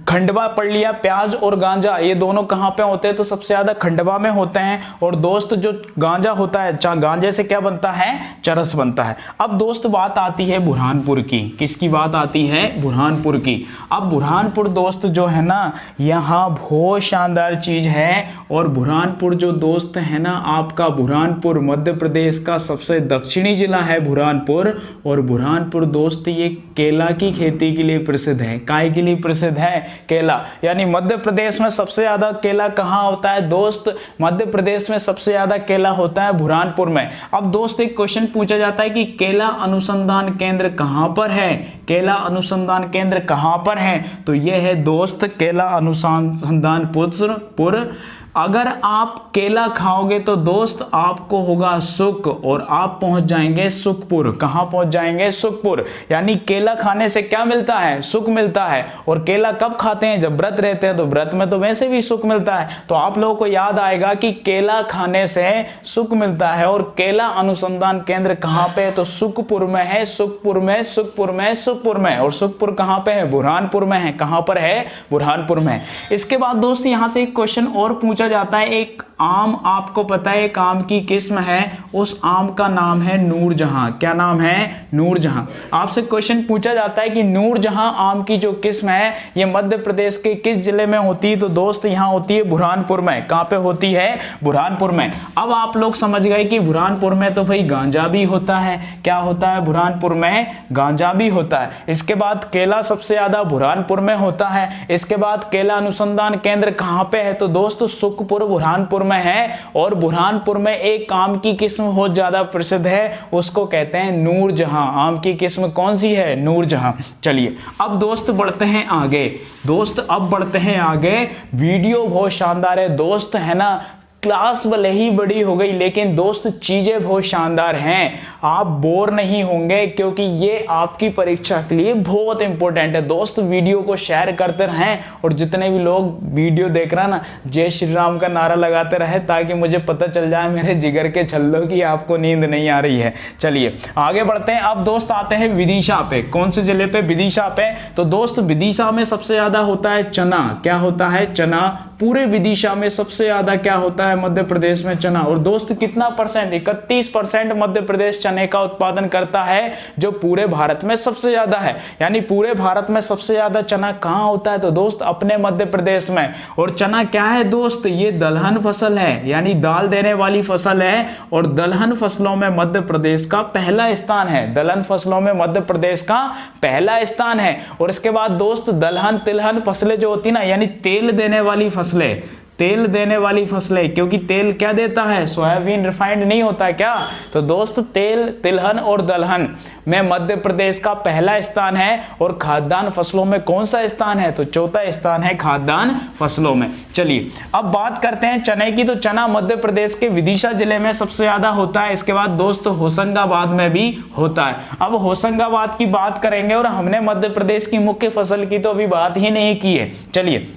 खंडवा पढ़ लिया। प्याज और गांजा ये दोनों कहाँ पे होते हैं? तो सबसे ज्यादा खंडवा में होते हैं। और दोस्त जो गांजा होता है, गांजे से क्या बनता है? चरस बनता है। अब दोस्त बात आती है बुरहानपुर की। किसकी बात आती है? बुरहानपुर की। अब बुरहानपुर दोस्त जो है ना, यहाँ बहुत शानदार चीज है। और बुरहानपुर जो दोस्त है ना आपका, बुरहानपुर मध्य प्रदेश का सबसे दक्षिणी जिला है बुरहानपुर। और बुरहानपुर दोस्त ये केला की खेती के लिए प्रसिद्ध है। काय के लिए प्रसिद्ध है? केला। यानी मध्य प्रदेश में सबसे ज्यादा केला कहाँ होता है? दोस्त मध्य प्रदेश में सबसे ज्यादा केला होता है बुरहानपुर में। अब दोस्त एक क्वेश्चन पूछा जाता है कि केला अनुसंधान केंद्र कहाँ पर है? केला अनुसंधान केंद्र कहाँ पर है? तो यह है दोस्त केला अनुसंधान पुर। अगर आप केला खाओगे तो दोस्त आपको होगा सुख, और आप पहुंच जाएंगे सुखपुर। कहां पहुंच जाएंगे? सुखपुर। यानी केला खाने से क्या मिलता है? सुख मिलता है। और केला कब खाते हैं? जब व्रत रहते हैं। तो व्रत में तो वैसे भी सुख मिलता है। तो आप लोगों को याद आएगा कि केला खाने से सुख मिलता है। और केला अनुसंधान केंद्र कहां पे है? तो सुखपुर में है। सुखपुर में, सुखपुर में, सुखपुर में। और सुखपुर कहां पे है? बुरहानपुर में है। कहां पर है? बुरहानपुर में। इसके बाद दोस्त यहां से एक क्वेश्चन और पूछा जाता है। एक आम, आपको पता है एक आम की किस्म है, उस आम का नाम है नूरजहां। क्या नाम है? नूरजहां। आपसे क्वेश्चन पूछा जाता है कि नूरजहां आम की जो किस्म है ये मध्य प्रदेश के किस जिले में होती है? तो दोस्त यहां होती है बुरहानपुर में। कहां पे होती है? बुरहानपुर में। अब आप लोग समझ गए कि बुरहानपुर में तो भाई गांजा भी होता है। क्या होता है? बुरहानपुर में गांजा भी होता है। इसके बाद केला सबसे ज्यादा बुरहानपुर में होता है। इसके बाद केला अनुसंधान केंद्र कहां पे है? तो दोस्त सुखपुर बुरहानपुर में है। और बुरहानपुर में एक आम की किस्म बहुत ज्यादा प्रसिद्ध है, उसको कहते हैं नूरजहां। आम की किस्म कौन सी है? नूरजहां। चलिए अब दोस्त बढ़ते हैं आगे। दोस्त अब बढ़ते हैं आगे। वीडियो बहुत शानदार है दोस्त, है ना। क्लास भले ही बड़ी हो गई लेकिन दोस्त चीजें बहुत शानदार हैं। आप बोर नहीं होंगे क्योंकि ये आपकी परीक्षा के लिए बहुत इंपॉर्टेंट है। दोस्त वीडियो को शेयर करते रहें, और जितने भी लोग वीडियो देख रहे हैं ना, जय श्री राम का नारा लगाते रहे, ताकि मुझे पता चल जाए मेरे जिगर के छल्लों की आपको नींद नहीं आ रही है। चलिए आगे बढ़ते हैं। अब दोस्त आते हैं विदिशा पे। कौन से जिले पे? विदिशा पे। तो दोस्त विदिशा में सबसे ज्यादा होता है चना। क्या होता है? चना। पूरे विदिशा में सबसे ज्यादा क्या होता है? मध्य प्रदेश में चना। और दोस्त कितना परसेंट? 31% मध्य प्रदेश चने का उत्पादन करता है, जो पूरे भारत में सबसे ज्यादा है। यानी पूरे भारत में सबसे ज्यादा चना कहां होता है? तो दोस्त अपने मध्य प्रदेश में। और चना क्या है दोस्त? ये दलहन फसल है, यानी दाल देने वाली फसल है। और दलहन फसलों में मध्य प्रदेश का पहला स्थान है। दलहन फसलों में मध्य प्रदेश का पहला स्थान है। और इसके बाद दोस्त दलहन तिलहन फसलें जो होती ना, यानी तेल देने वाली फसलें, तेल देने वाली फसलें, क्योंकि तेल क्या देता है? सोयाबीन रिफाइंड नहीं होता है क्या? तो दोस्त तेल, तिलहन और दलहन में मध्य प्रदेश का पहला स्थान है। और खाद्यान्न फसलों में कौन सा स्थान है? तो चौथा स्थान है खाद्यान्न फसलों में। चलिए अब बात करते हैं चने की। तो चना मध्य प्रदेश के विदिशा जिले में सबसे ज्यादा होता है। इसके बाद दोस्त होशंगाबाद में भी होता है। अब होशंगाबाद की बात करेंगे, और हमने मध्य प्रदेश की मुख्य फसल की तो अभी बात ही नहीं की है। चलिए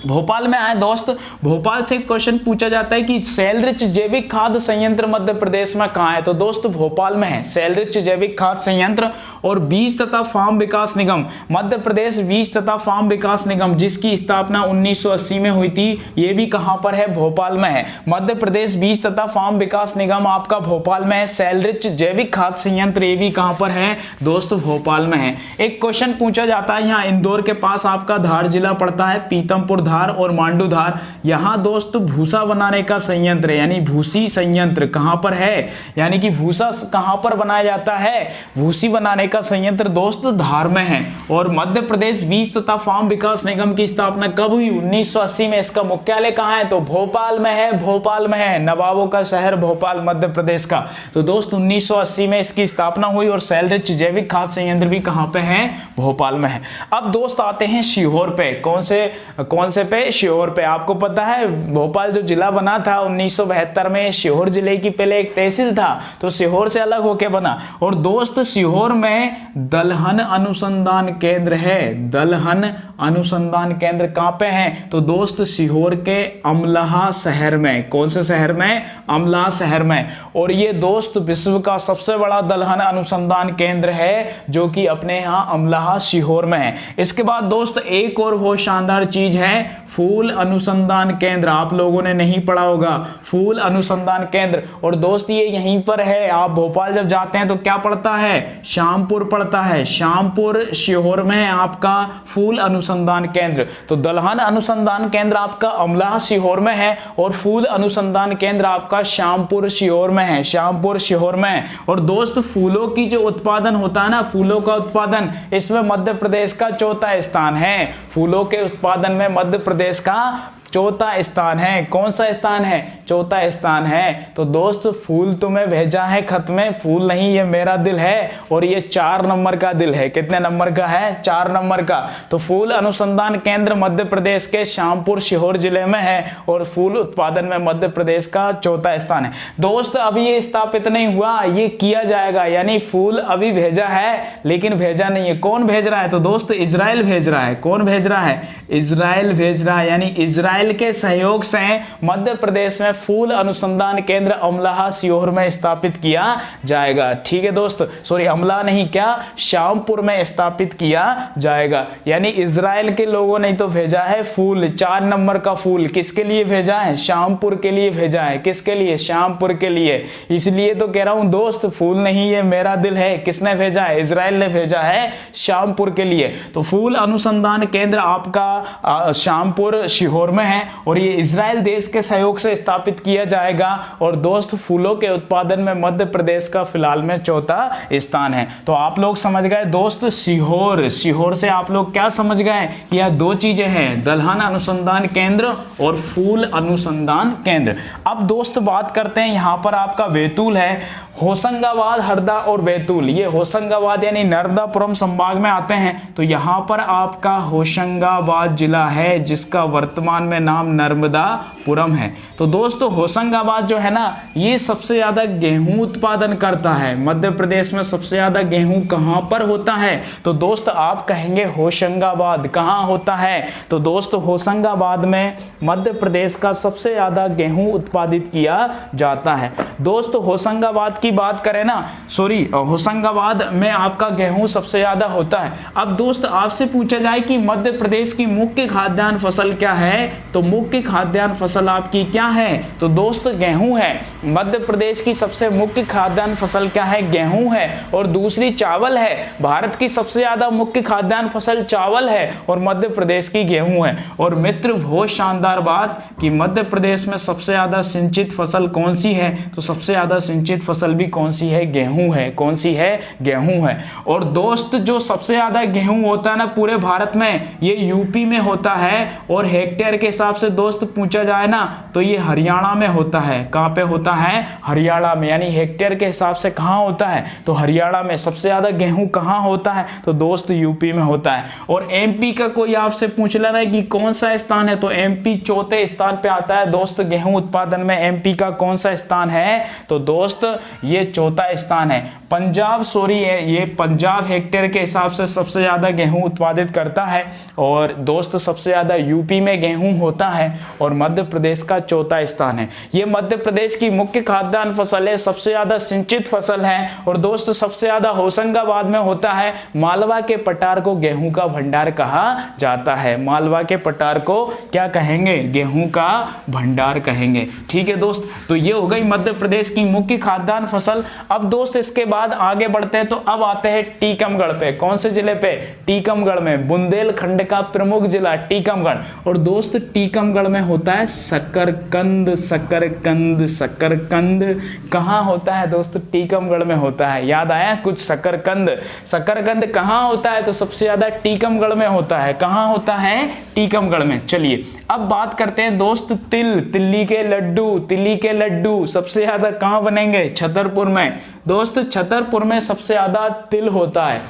भोपाल में आए दोस्त। भोपाल से क्वेश्चन पूछा जाता है कि सेलरिच जैविक खाद्य संयंत्र मध्य प्रदेश में कहां है? तो दोस्त भोपाल में है सेलरिच जैविक खाद्य संयंत्र। और बीज तथा फार्म विकास निगम मध्य प्रदेश बीज तथा फार्म विकास निगम, जिसकी स्थापना 1980 में हुई थी, ये भी कहां पर है? भोपाल में है। मध्य प्रदेश बीज तथा फार्म विकास निगम आपका भोपाल में है। सेलरिच जैविक खाद्य संयंत्र ये भी कहां पर है? दोस्त भोपाल में है। एक क्वेश्चन पूछा जाता है, यहाँ इंदौर के पास आपका धार जिला पड़ता है, पीतमपुर और मांडू धार। यहां दोस्त भूसा बनाने का संयंत्र है, यानी भूसी संयंत्र कहां पर है? यानी कि भूसा कहां पर बनाया जाता है? भूसी बनाने का संयंत्र दोस्त धार में है। और मध्य प्रदेश बीज तथा फार्म विकास निगम की स्थापना कब हुई? 1980 में। इसका मुख्यालय कहां है? तो भोपाल में है। भोपाल में है, नवाबों का शहर भोपाल मध्य प्रदेश का। तो दोस्त 1980 में इसकी स्थापना हुई। और सेलरिच जैविक खाद्य संयंत्र भी कहां पे है? भोपाल में है। अब दोस्त आते हैं सीहोर पे। कौन से से पे, सीहोर पे। आपको पता है भोपाल जो जिला बना था 1972 में, सीहोर जिले की पहले एक तहसील था, तो सीहोर से अलग होके बना। और दोस्त सीहोर में दलहन अनुसंधान केंद्र है। दलहन अनुसंधान केंद्र कहां पे है? तो दोस्त सीहोर के अमलाहा शहर में। कौन से शहर में? अमलाहा शहर में। और ये दोस्त विश्व का सबसे बड़ा दलहन अनुसंधान केंद्र है, जो कि अपने यहां अमलाहा सीहोर में है। इसके बाद दोस्त एक और बहुत शानदार चीज है, फूल अनुसंधान केंद्र। आप लोगों ने नहीं पढ़ा होगा फूल अनुसंधान केंद्र। और दोस्त ये यहीं पर है। आप भोपाल जब जाते हैं तो क्या पड़ता है? श्यामपुर पड़ता है। श्यामपुर सीहोर में है आपका फूल अनुसंधान केंद्र। तो दलहन अनुसंधान केंद्र आपका अमलाहा सीहोर में है और फूल अनुसंधान केंद्र आपका श्यामपुर सीहोर में है। श्यामपुर सीहोर में है। और दोस्त फूलों की जो उत्पादन होता है ना, फूलों का उत्पादन, इसमें मध्य प्रदेश का चौथा स्थान है। फूलों के उत्पादन में मध्य प्रदेश का चौथा स्थान है। कौन सा स्थान है? चौथा स्थान है। तो दोस्त फूल तुम्हें भेजा है खत में, फूल नहीं ये मेरा दिल है, और ये 4 नंबर का दिल है। कितने नंबर का है? 4 नंबर का। तो फूल अनुसंधान केंद्र मध्य प्रदेश के श्यामपुर सीहोर जिले में है और फूल उत्पादन में मध्य प्रदेश का चौथा स्थान है। दोस्त अभी ये स्थापित नहीं हुआ, ये किया जाएगा। यानी फूल अभी भेजा है लेकिन भेजा नहीं है। कौन भेज रहा है? तो दोस्त इजराइल भेज रहा है। कौन भेज रहा है? इजराइल भेज रहा है। यानी इजराइल के सहयोग से मध्य प्रदेश में फूल अनुसंधान केंद्र अमलाहा सीहोर में स्थापित किया जाएगा। ठीक है दोस्त, सॉरी अमला नहीं, क्या श्यामपुर में स्थापित किया जाएगा। यानी इजराइल के लोगों ने तो भेजा है फूल, 4 नंबर का फूल। किसके लिए भेजा है? श्यामपुर के लिए भेजा है। किसके लिए? श्यामपुर के लिए। इसलिए तो कह रहा हूं दोस्त, फूल नहीं ये मेरा दिल है। किसने भेजा है? इजराइल ने भेजा है श्यामपुर के लिए। तो फूल अनुसंधान केंद्र आपका श्यामपुर सीहोर में है और ये इजराइल देश के सहयोग से स्थापित किया जाएगा। और दोस्त फूलों के उत्पादन में मध्य प्रदेश का फिलहाल में चौथा स्थान है। तो आप लोग समझ गए दोस्त सीहोर। सीहोर से आप लोग क्या समझ गए कि यह 2 चीजें हैं, दलहन अनुसंधान केंद्र और फूल अनुसंधान केंद्र। अब दोस्त बात करते हैं, यहां पर आपका बैतूल है, होशंगाबाद, हरदा और बैतूल। ये होशंगाबाद यानी नर्मदापुरम संभाग में आते हैं। तो यहां पर आपका होशंगाबाद जिला है, जिसका वर्तमान में नाम नर्मदापुरम है। तो दोस्तों होशंगाबाद जो है ना, ये सबसे ज्यादा गेहूं उत्पादन करता है। मध्य प्रदेश में सबसे ज्यादा गेहूं कहां पर होता है? तो दोस्त आप कहेंगे होशंगाबाद। कहां होता है? तो दोस्त होशंगाबाद में मध्य प्रदेश का सबसे ज्यादा गेहूं उत्पादित किया जाता है। दोस्त होशंगाबाद की बात करें ना, सॉरी होशंगाबाद में आपका गेहूं सबसे ज्यादा होता है। अब दोस्त आपसे पूछा जाए कि मध्य प्रदेश की मुख्य खाद्यान्न फसल क्या है? तो मुख्य खाद्यान्न फसल आपकी क्या है? तो दोस्त गेहूं है। मध्य प्रदेश की सबसे मुख्य खाद्यान्न फसल क्या है? गेहूं है। और दूसरी चावल है। भारत की सबसे ज्यादा मुख्य खाद्यान्न फसल चावल है और मध्य प्रदेश की गेहूं है। और मित्र बहुत शानदार बात कि मध्य प्रदेश में सबसे ज्यादा सिंचित फसल कौन सी है? तो सबसे ज्यादा सिंचित फसल भी कौन सी है? गेहूं है। कौन सी है? गेहूं है। और दोस्त जो सबसे ज्यादा गेहूं होता है ना पूरे भारत में, ये यूपी में होता है। और हेक्टेयर के हिसाब से दोस्त पूछा जाए ना तो ये हरियाणा में होता है। कहां पे होता है? हरियाणा में। यानी हेक्टेयर के हिसाब से कहां होता है? तो हरियाणा में। सबसे ज्यादा गेहूं कहां होता है? तो दोस्त यूपी में होता है। और एमपी का कोई आपसे पूछ लेना है कि कौन सा स्थान है, तो एमपी चौथे स्थान पे आता है। दोस्त गेहूं उत्पादन में एमपी का कौन सा स्थान है? तो दोस्त ये चौथा स्थान है। पंजाब, सॉरी ये पंजाब हेक्टेयर के हिसाब से सबसे ज्यादा गेहूं उत्पादित करता है। और दोस्त सबसे ज्यादा यूपी में गेहूं होता है और मध्य प्रदेश का चौथा स्थान है। ये मध्य प्रदेश की मुख्य खाद्यान्न फसल है, सबसे ज्यादा सिंचित फसल है। और दोस्त सबसे ज्यादा होशंगाबाद में होता है। मालवा के पठार को गेहूं का भंडार कहा जाता है। मालवा के पठार को क्या कहेंगे? गेहूं का भंडार कहेंगे। ठीक है दोस्त, तो ये हो गई मध्य प्रदेश की मुख्य खाद्यान्न फसल। अब दोस्त इसके बाद आगे बढ़ते हैं, तो अब आते हैं टीकमगढ़ पे। कौन से जिले पे? टीकमगढ़ में। बुंदेलखंड का प्रमुख जिला टीकमगढ़। और दोस्त टीकमगढ़ में होता है शकरकंद। शकरकंद, शकरकंद कहां होता है दोस्त? टीकमगढ़ में होता है। याद आया कुछ? शकरकंद। शकरकंद कहां होता है? तो सबसे ज्यादा टीकमगढ़ में होता है। कहां होता है? टीकमगढ़ में। चलिए अब बात करते हैं दोस्त तिल, तिल्ली के लड्डू। तिल्ली के लड्डू सबसे ज्यादा कहां बनेंगे? छतरपुर में। दोस्त छतरपुर में सबसे ज्यादा तिल होता है।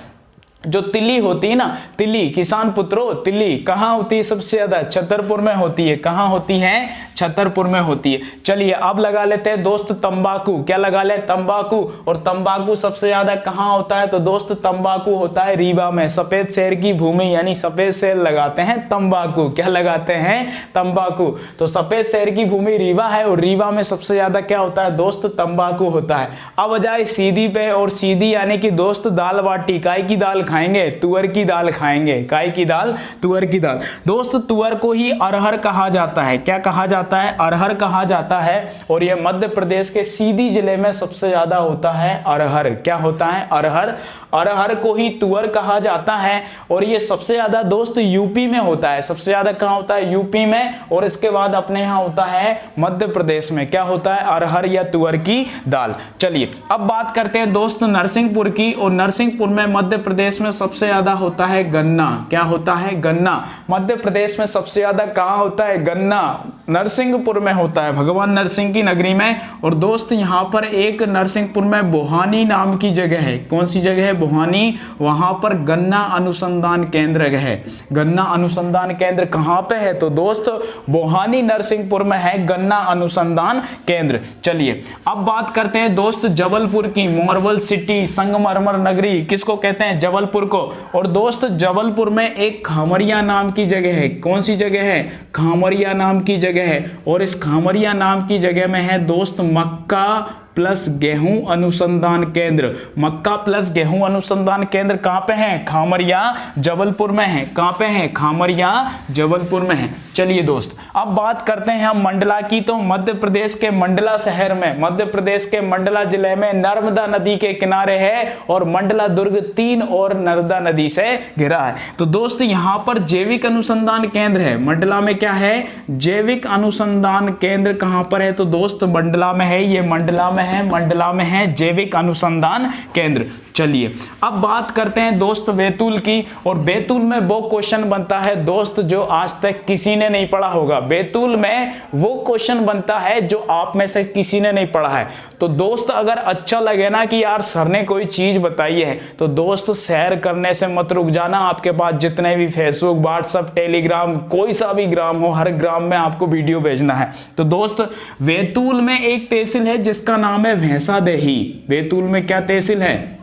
जो तिल्ली होती है ना, तिल्ली, किसान पुत्रों तिल्ली कहाँ होती है सबसे ज्यादा? छतरपुर में होती है। कहाँ होती है? छतरपुर में होती है। चलिए अब लगा लेते हैं दोस्त तंबाकू। क्या लगा ले? तंबाकू। और तंबाकू सबसे ज्यादा कहाँ होता है? तो दोस्त तंबाकू होता है रीवा में। सफेद शहर की भूमि यानी सफेद शहर लगाते हैं तंबाकू। क्या लगाते हैं? तंबाकू। तो सफेद शहर की भूमि रीवा है और रीवा में सबसे ज्यादा क्या होता है दोस्त? तंबाकू होता है। अब जाए सीधी पे, और सीधी यानी कि दोस्त दाल बाटी। काय की दाल खाएंगे? तुअर की दाल खाएंगे। काय की दाल? तुअर की दाल। दोस्त तुअर को ही अरहर कहा जाता है। क्या कहा जाता है? अरहर कहा जाता है। और यह मध्य प्रदेश के सीधी जिले में सबसे ज्यादा होता है अरहर। क्या होता है? अरहर। अरहर को ही तुअर कहा जाता है। और ये सबसे ज्यादा दोस्त यूपी में होता है। सबसे ज्यादा कहां होता है? यूपी में। और इसके बाद अपने यहां होता है मध्य प्रदेश में। क्या होता है? अरहर या तुअर की दाल। चलिए अब बात करते हैं दोस्त नरसिंहपुर की। और नरसिंहपुर में मध्य प्रदेश में सबसे ज्यादा होता है गन्ना। क्या होता है? गन्ना। मध्य प्रदेश में सबसे ज्यादा कहां होता है? गन्ना नरसिंहपुर में होता है, भगवान नरसिंह की नगरी में। और दोस्त यहां पर एक नरसिंहपुर में बोहानी नाम की जगह है। कौन सी जगह है? बोहानी। वहां पर गन्ना अनुसंधान केंद्र है। गन्ना अनुसंधान केंद्र कहां पे है? तो दोस्त बोहानी नरसिंहपुर में है गन्ना अनुसंधान केंद्र। चलिए अब बात करते हैं दोस्त जबलपुर की। मार्बल सिटी, संगमरमर नगरी किसको कहते हैं? जबलपुर को। और दोस्त जबलपुर में एक खामरिया नाम की जगह है। कौन सी जगह है? खामरिया नाम की जगह है। और इस खामरिया नाम की जगह में है दोस्त मक्का प्लस गेहूं अनुसंधान केंद्र। मक्का प्लस गेहूं अनुसंधान केंद्र कहां पे है? खामरिया जबलपुर में है। कहां पे है? खामरिया जबलपुर में है। चलिए दोस्त अब बात करते हैं हम मंडला की। तो मध्य प्रदेश के मंडला शहर में, मध्य प्रदेश के मंडला जिले में नर्मदा नदी के किनारे है। और मंडला दुर्ग 3 और नर्मदा नदी से घिरा है। तो दोस्त यहां पर जैविक अनुसंधान केंद्र है। मंडला में क्या है? जैविक अनुसंधान केंद्र कहां पर है? तो दोस्त मंडला में है। ये मंडला में है जैविक अनुसंधान केंद्र। चलिए अब बात करते हैं दोस्त बैतूल की। और बैतूल में वो क्वेश्चन बनता है दोस्त जो आज तक किसी ने नहीं पढ़ा होगा। बैतूल में वो क्वेश्चन बनता है जो आप में से किसी ने नहीं पढ़ा है। तो दोस्त अगर अच्छा लगे ना कि यार सर ने कोई चीज बताई है, तो दोस्त शेयर करने से मत रुक जाना। आपके पास जितने भी फेसबुक, व्हाट्सएप, टेलीग्राम, कोई सा भी ग्राम हो, हर ग्राम में आपको वीडियो भेजना है। तो दोस्त बैतूल में एक तहसील है जिसका नाम है भैंसादेही। बैतूल में क्या तहसील है?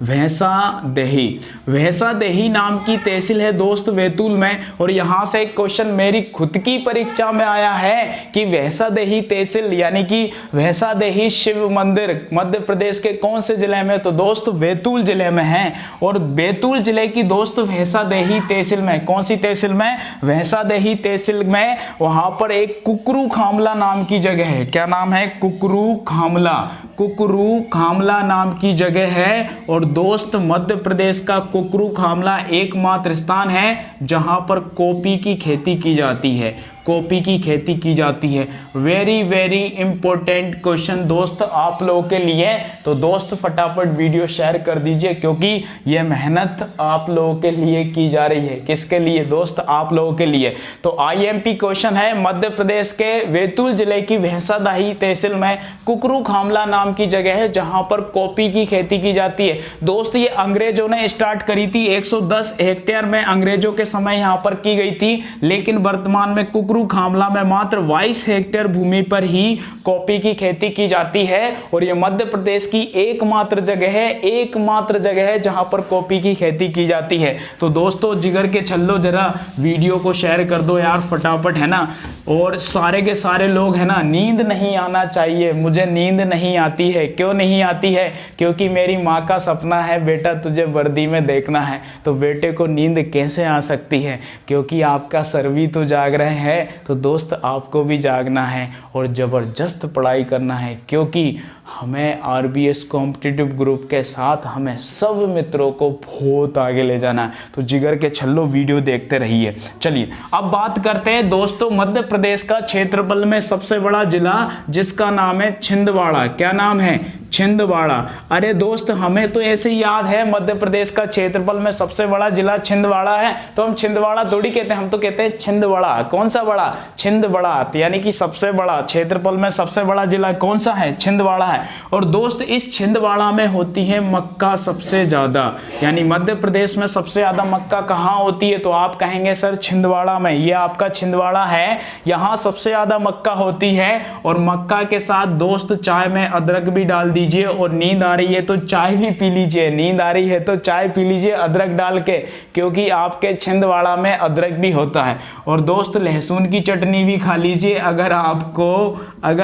भैंसादेही। भैंसादेही नाम की तहसील है दोस्त बैतूल में। और यहां से एक क्वेश्चन मेरी खुद की परीक्षा में आया है कि भैंसादेही तहसील यानी कि भैंसादेही शिव मंदिर मध्य प्रदेश के कौन से जिले में? तो दोस्त बैतूल जिले में है। और बैतूल जिले की दोस्त भैंसादेही तहसील में, कौन सी तहसील में? भैंसादेही तहसील में। वहां पर एक कुकरू खामला नाम की जगह है। क्या नाम है? कुकरू खामला। कुकरू खामला नाम की जगह है। और दोस्त मध्य प्रदेश का कुकरू खामला एकमात्र स्थान है जहां पर कॉफी की खेती की जाती है। कॉफी की खेती की जाती है। वेरी वेरी इंपॉर्टेंट क्वेश्चन दोस्त आप लोगों के लिए। तो दोस्त फटाफट वीडियो शेयर कर दीजिए क्योंकि यह मेहनत आप लोगों के लिए की जा रही है। किसके लिए दोस्त? आप लोगों के लिए। तो आईएमपी क्वेश्चन है मध्य प्रदेश के बैतूल जिले की भैंसादेही तहसील में कुकरू खामला नाम की जगह है जहां पर कॉफी की खेती की जाती है। दोस्त ये अंग्रेजों ने स्टार्ट करी थी। 110 हेक्टेयर में अंग्रेजों के समय यहां पर की गई थी। लेकिन वर्तमान में कुकरू खामला में मात्र 22 हेक्टेयर भूमि पर ही कॉफी की खेती की जाती है। और यह मध्य प्रदेश की एकमात्र जगह है जहां पर कॉफी की खेती की जाती है। तो दोस्तों जिगर के छल्लो जरा वीडियो को शेयर कर दो यार फटाफट, है ना। और सारे के सारे लोग, है ना, नींद नहीं आना चाहिए। मुझे नींद नहीं आती है। क्यों नहीं आती है? क्योंकि मेरी माँ का सपना है बेटा तुझे वर्दी में देखना है। तो बेटे को नींद कैसे आ सकती है? क्योंकि आपका सर भी तो जाग रहे हैं। तो दोस्त आपको भी जागना है और ज़बरदस्त पढ़ाई करना है क्योंकि हमें आरबीएस कॉम्पिटिटिव ग्रुप के साथ हमें सब मित्रों को बहुत आगे ले जाना है। तो जिगर के छल्लो वीडियो देखते रहिए। चलिए अब बात करते हैं दोस्तों मध्य प्रदेश का क्षेत्रफल में सबसे बड़ा जिला जिसका नाम है छिंदवाड़ा। क्या नाम है? छिंदवाड़ा। अरे दोस्त हमें तो ऐसे ही याद है मध्य प्रदेश का क्षेत्रफल में सबसे बड़ा जिला छिंदवाड़ा है। तो हम छिंदवाड़ा थोड़ी कहते हैं, हम तो कहते हैं छिंदवाड़ा। कौन सा बड़ा? छिंदवाड़ा। यानी कि सबसे बड़ा क्षेत्रफल में सबसे बड़ा जिला कौन सा है? छिंदवाड़ा है। है। और दोस्त इस छिंदवाड़ा में होती है मक्का सबसे ज़्यादा, यानी मध्य प्रदेश में सबसे ज़्यादा मक्का कहाँ होती है, तो आप कहेंगे सर छिंदवाड़ा में। ये आपका छिंदवाड़ा है, यहाँ सबसे ज़्यादा मक्का होती है। और मक्का के साथ दोस्त चाय में अदरक भी डाल दीजिए, और नींद आ रही है तो चाय भी पी लीजिए, नींद आ रही है तो चाय पी लीजिए अदरक डाल के, क्योंकि आपके छिंदवाड़ा में अदरक भी होता है। और दोस्त लहसुन की चटनी भी खा लीजिए, अगर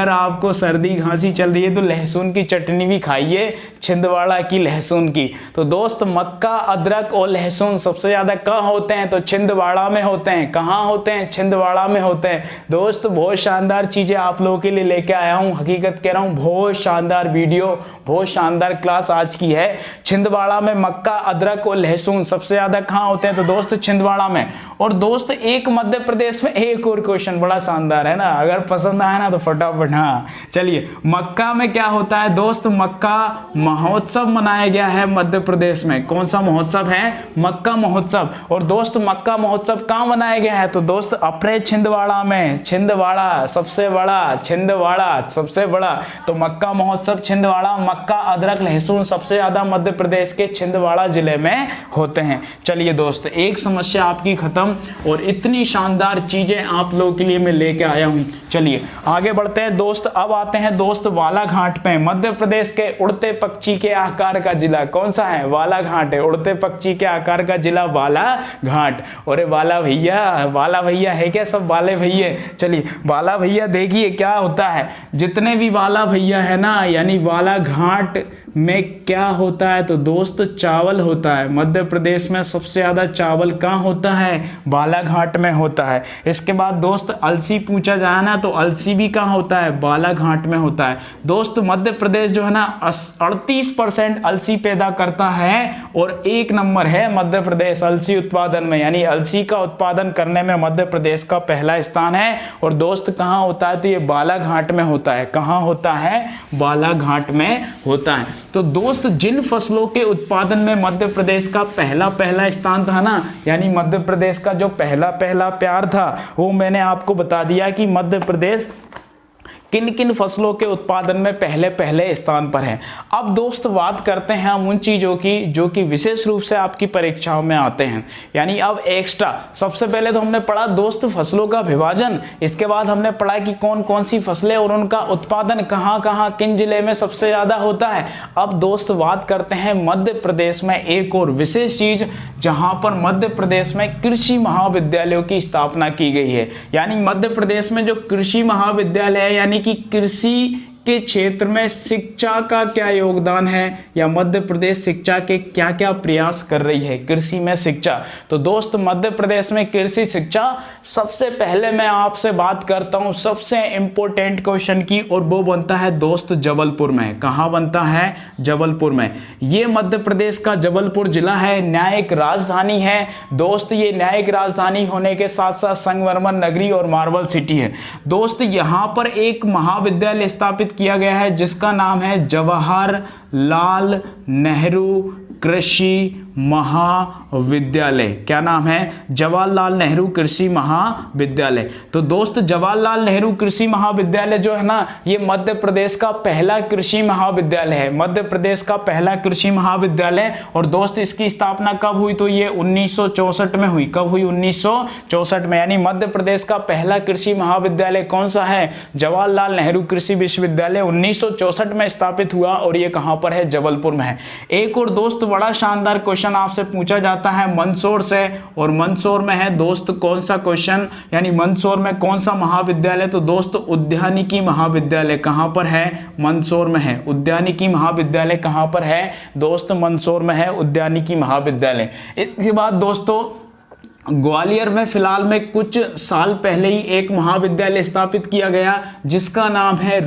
आपको सर्दी खांसी चल रही है तो लहसुन की चटनी भी खाइए, छिंदवाड़ा की लहसुन की। तो दोस्त मक्का, अदरक और लहसुन सबसे ज़्यादा कहाँ होते हैं, तो छिंदवाड़ा में होते हैं। कहाँ होते हैं, छिंदवाड़ा में होते हैं। दोस्त बहुत शानदार चीज़ें आप लोगों के लिए लेके आया हूँ, हकीकत कह रहा हूँ, बहुत शानदार वीडियो, बहुत शानदार क्लास आज की है। छिंदवाड़ा में मक्का, अदरक और लहसुन सबसे ज़्यादा कहाँ होते हैं, तो दोस्त छिंदवाड़ा में। और दोस्त एक मध्य प्रदेश में एक और क्वेश्चन बड़ा शानदार है ना, अगर पसंद आया ना तो फटाफट, हाँ चलिए, मक्का में क्या होता है दोस्त, मक्का महोत्सव मनाया गया है मध्य प्रदेश में। कौन सा महोत्सव है, मक्का महोत्सव। और दोस्त मक्का महोत्सव कहाँ मनाया गया है, तो दोस्त अपने छिंदवाड़ा में। छिंदवाड़ा सबसे बड़ा, छिंदवाड़ा सबसे बड़ा, तो मक्का महोत्सव छिंदवाड़ा। मक्का, अदरक, लहसुन सबसे ज्यादा मध्य प्रदेश के छिंदवाड़ा जिले में होते हैं। चलिए दोस्त, एक समस्या आपकी खत्म, और इतनी शानदार चीजें आप लोगों के लिए मैं लेके आया हूं। चलिए आगे बढ़ते हैं दोस्त। अब आते हैं दोस्त बालाघाट पे। मध्य प्रदेश के उड़ते पक्षी के आकार का जिला कौन सा है, बालाघाट है। उड़ते पक्षी के आकार का जिला बालाघाट। अरे बाला भैया है क्या, सब बाले भैया। चलिए बाला भैया देखिए क्या होता है, जितने भी बाला भैया है ना, यानी बालाघाट में क्या होता है, तो दोस्त चावल होता है। मध्य प्रदेश में सबसे ज्यादा चावल कहाँ होता है, बालाघाट में होता है। इसके बाद दोस्त अलसी पूछा जाए ना, तो अलसी भी कहाँ होता है, बालाघाट में होता है। दोस्त मध्य प्रदेश जो है ना 38% अलसी पैदा करता है, और 1 नंबर है मध्य प्रदेश अलसी उत्पादन में, यानी अलसी का उत्पादन करने में मध्य प्रदेश का पहला स्थान है। और दोस्त कहाँ होता है, तो ये बालाघाट में होता है। कहाँ होता है, बालाघाट में होता है। तो दोस्त जिन फसलों के उत्पादन में मध्य प्रदेश का पहला स्थान था ना, यानी मध्य प्रदेश का जो पहला प्यार था, वो मैंने आपको बता दिया कि मध्य प्रदेश किन किन फसलों के उत्पादन में पहले स्थान पर है। अब दोस्त बात करते हैं हम उन चीज़ों की जो कि विशेष रूप से आपकी परीक्षाओं में आते हैं, यानी अब एक्स्ट्रा। सबसे पहले तो हमने पढ़ा दोस्त फसलों का विभाजन, इसके बाद हमने पढ़ा कि कौन कौन सी फसलें और उनका उत्पादन कहाँ कहाँ किन जिले में सबसे ज़्यादा होता है। अब दोस्त बात करते हैं मध्य प्रदेश में एक और विशेष चीज़, जहाँ पर मध्य प्रदेश में कृषि महाविद्यालयों की स्थापना की गई है। यानी मध्य प्रदेश में जो कृषि महाविद्यालय है, यानी कि कृषि के क्षेत्र में शिक्षा का क्या योगदान है, या मध्य प्रदेश शिक्षा के क्या क्या प्रयास कर रही है कृषि में शिक्षा। तो दोस्त मध्य प्रदेश में कृषि शिक्षा, सबसे पहले मैं आपसे बात करता हूं सबसे इंपॉर्टेंट क्वेश्चन की, और वो बनता है दोस्त जबलपुर में। कहाँ बनता है, जबलपुर में। ये मध्य प्रदेश का जबलपुर जिला है, न्यायिक राजधानी है दोस्त। ये न्यायिक राजधानी होने के साथ साथ संगमरमर नगरी और मार्बल सिटी है दोस्त। यहाँ पर एक महाविद्यालय स्थापित किया गया है जिसका नाम है जवाहरलाल नेहरू कृषि महाविद्यालय। क्या नाम है, जवाहरलाल नेहरू कृषि महाविद्यालय। तो दोस्त जवाहरलाल नेहरू कृषि महाविद्यालय जो है ना, ये मध्य प्रदेश का पहला कृषि महाविद्यालय है, मध्य प्रदेश का पहला कृषि महाविद्यालय। और दोस्त इसकी स्थापना कब हुई, तो ये 1964 में हुई। कब हुई, 1964 में। यानी मध्य प्रदेश का पहला कृषि महाविद्यालय कौन सा है, जवाहरलाल नेहरू कृषि विश्वविद्यालय 1964 में स्थापित हुआ, और ये कहां पर है, जबलपुर में है। एक और दोस्त बड़ा शानदार क्वेश्चन आपसे पूछा जाता है मंदसौर से, और मंदसौर में है दोस्त कौन सा क्वेश्चन, यानी मंदसौर में कौन सा महाविद्यालय, तो दोस्त उद्यानिकी महाविद्यालय। कहां पर है, मंदसौर में है। उद्यानिकी महाविद्यालय कहां पर है दोस्त, मंदसौर में है उद्यानिकी महाविद्यालय। इसके बाद दोस्तों ग्वालियर में फिलहाल में कुछ साल पहले ही एक महाविद्यालय स्थापित किया गया जिसका नाम है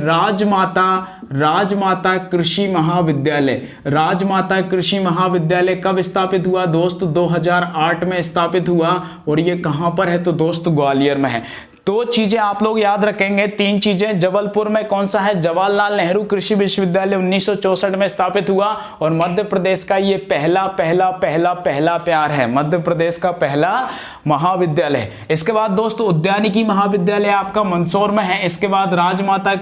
राजमाता कृषि महाविद्यालय। राजमाता कृषि महाविद्यालय कब स्थापित हुआ दोस्त, 2008 में स्थापित हुआ, और ये कहां पर है, तो दोस्त ग्वालियर में है। दो चीजें आप लोग याद रखेंगे, तीन चीजें। जबलपुर में कौन सा है? जवाहरलाल नेहरू कृषि विश्वविद्यालय 1964 में स्थापित हुआ और मध्य प्रदेश का ये पहला पहला पहला पहला प्यार है, मध्य प्रदेश का पहला महाविद्यालय। इसके बाद दोस्तों उद्यानिकी महाविद्यालय आपका मंदसौर में है। इसके बाद राजमाता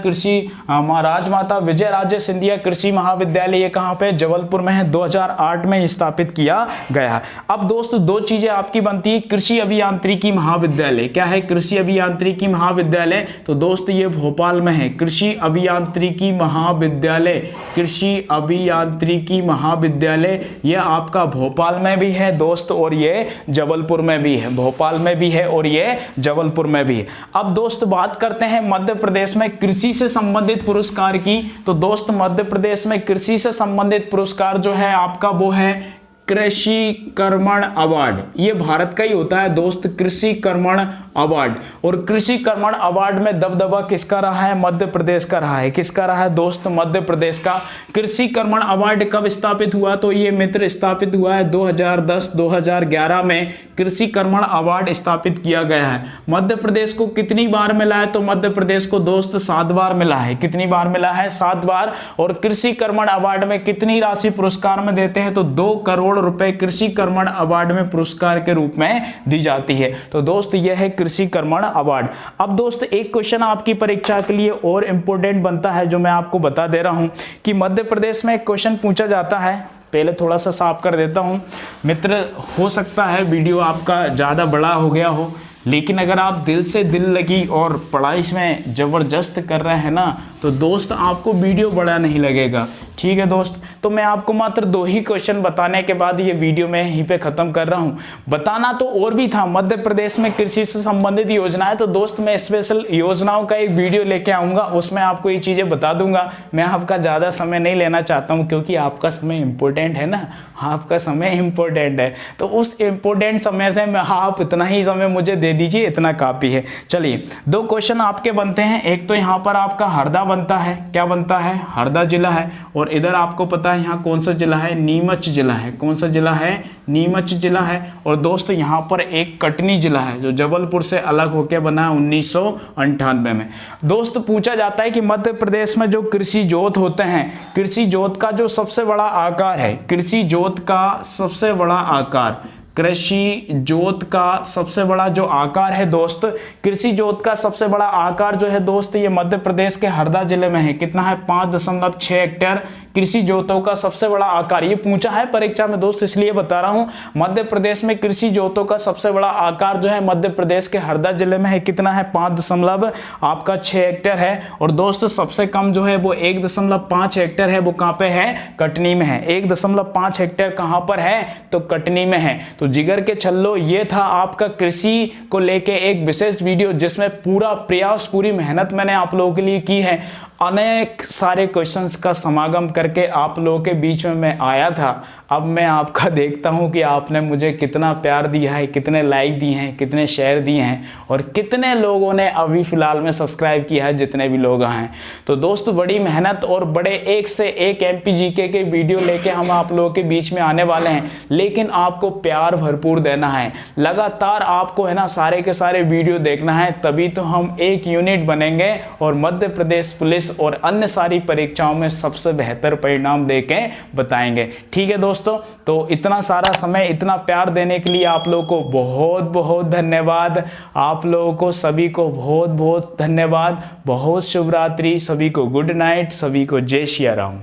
विजयराजे सिंधिया कृषि महाविद्यालय, ये कहां पे? जबलपुर में है, 2008 में स्थापित किया गया। अब दोस्तों दो चीजें आपकी बनती है, कृषि अभियांत्रिकी महाविद्यालय। क्या है? कृषि अभियांत्रिकी महाविद्यालय। तो दोस्त ये भोपाल में है, कृषि अभियांत्रिकी महाविद्यालय। कृषि अभियांत्रिकी महाविद्यालय ये आपका भोपाल में भी है दोस्त, और ये जबलपुर में भी है। भोपाल में भी है और ये जबलपुर में भी है। अब दोस्त बात करते हैं मध्य प्रदेश में कृषि से संबंधित पुरस्कार की। तो दोस्त मध्य प्रदेश में कृषि से संबंधित पुरस्कार जो है आपका वो है कृषि कर्मण अवार्ड। ये भारत का ही होता है दोस्त, कृषि कर्मण अवार्ड। और कृषि कर्मण अवार्ड में दबदबा किसका रहा है? मध्य प्रदेश का रहा है। किसका रहा है दोस्त? मध्य प्रदेश का। कृषि कर्मण अवार्ड कब स्थापित हुआ? तो ये मित्र स्थापित हुआ है 2010-2011 में कृषि कर्मण अवार्ड स्थापित किया गया है। मध्य प्रदेश को कितनी बार मिला है? तो मध्य प्रदेश को दोस्त 7 बार मिला है। कितनी बार मिला है? 7 बार। और कृषि कर्मण अवार्ड में कितनी राशि पुरस्कार में देते हैं? तो 2 करोड़ रुपए कृषि कर्मण अवार्ड में पुरस्कार के रूप में दी जाती है। तो दोस्त यह है कृषि कर्मण अवार्ड। अब दोस्त एक क्वेश्चन आपकी परीक्षा के लिए और इंपॉर्टेंट बनता है, जो मैं आपको बता दे रहा हूं कि मध्य प्रदेश में एक क्वेश्चन पूछा जाता है। पहले थोड़ा सा साफ कर देता हूं मित्र, हो सकता है वीडियो आपका ज्यादा बड़ा हो गया हो, लेकिन अगर आप दिल से दिल लगी और पढ़ाई में ज़बरदस्त कर रहे हैं ना, तो दोस्त आपको वीडियो बड़ा नहीं लगेगा। ठीक है दोस्त, तो मैं आपको मात्र 2 ही क्वेश्चन बताने के बाद ये वीडियो मैं यहीं पे ख़त्म कर रहा हूँ। बताना तो और भी था, मध्य प्रदेश में कृषि से संबंधित योजनाएं, तो दोस्त मैं स्पेशल योजनाओं का एक वीडियो लेके आऊँगा, उसमें आपको ये चीज़ें बता दूंगा। मैं आपका ज़्यादा समय नहीं लेना चाहता हूँ, क्योंकि आपका समय इम्पोर्टेंट है ना, आपका समय इम्पोर्टेंट है। तो उस इम्पोर्टेंट समय से आप इतना ही समय मुझे दे दीजिए, इतना काफी है। चलिए 2 क्वेश्चन आपके बनते हैं। एक तो यहाँ पर आपका हरदा बनता है। क्या बनता है? हरदा जिला है। और इधर आपको पता है यहाँ कौन सा जिला है? नीमच जिला है। कौन सा जिला है? नीमच जिला है। और दोस्त यहाँ पर एक कटनी जिला है, जो जबलपुर से अलग होकर बना 1998 में। दोस्त पूछा जाता है कि मध्य प्रदेश में जो कृषि जोत होते हैं, कृषि जोत का जो सबसे बड़ा आकार है, कृषि जोत का सबसे बड़ा आकार, कृषि जोत का सबसे बड़ा जो आकार है दोस्त, कृषि जोत का सबसे बड़ा आकार जो है दोस्त, ये मध्य प्रदेश के हरदा जिले में है। कितना है? 5.6 हेक्टेयर कृषि जोतों का सबसे बड़ा आकार। ये पूछा है परीक्षा में दोस्त, इसलिए बता रहा हूं। मध्य प्रदेश में कृषि जोतों का सबसे बड़ा आकार जो है मध्य प्रदेश के हरदा जिले में है। कितना है? 5.6 हेक्टेयर है। और दोस्त सबसे कम जो है वो 1.5 हेक्टेयर है, वो कहां पे है? कटनी में है। 1.5 हेक्टेयर कहां पर है? तो कटनी में है। तो जिगर के छल्लो, ये था आपका कृषि को लेके एक विशेष वीडियो, जिसमें पूरा प्रयास, पूरी मेहनत मैंने आप लोगों के लिए की है। अनेक सारे क्वेश्चंस का समागम करके आप लोगों के बीच में मैं आया था। अब मैं आपका देखता हूं कि आपने मुझे कितना प्यार दिया है, कितने लाइक दिए हैं, कितने शेयर दिए हैं, और कितने लोगों ने अभी फिलहाल में सब्सक्राइब किया है, जितने भी लोग हैं। तो दोस्त बड़ी मेहनत और बड़े एक से एक MPGK के वीडियो लेके हम आप लोगों के बीच में आने वाले हैं, लेकिन आपको प्यार भरपूर देना है। लगातार आपको है ना सारे के सारे वीडियो देखना है, तभी तो हम एक यूनिट बनेंगे और मध्य प्रदेश पुलिस और अन्य सारी परीक्षाओं में सबसे बेहतर परिणाम देके बताएंगे। ठीक है दोस्तों, तो इतना सारा समय, इतना प्यार देने के लिए आप लोगों को बहुत बहुत धन्यवाद। आप लोगों को सभी को बहुत बहुत धन्यवाद। बहुत शुभ रात्रि, सभी को गुड नाइट, सभी को जय श्री राम।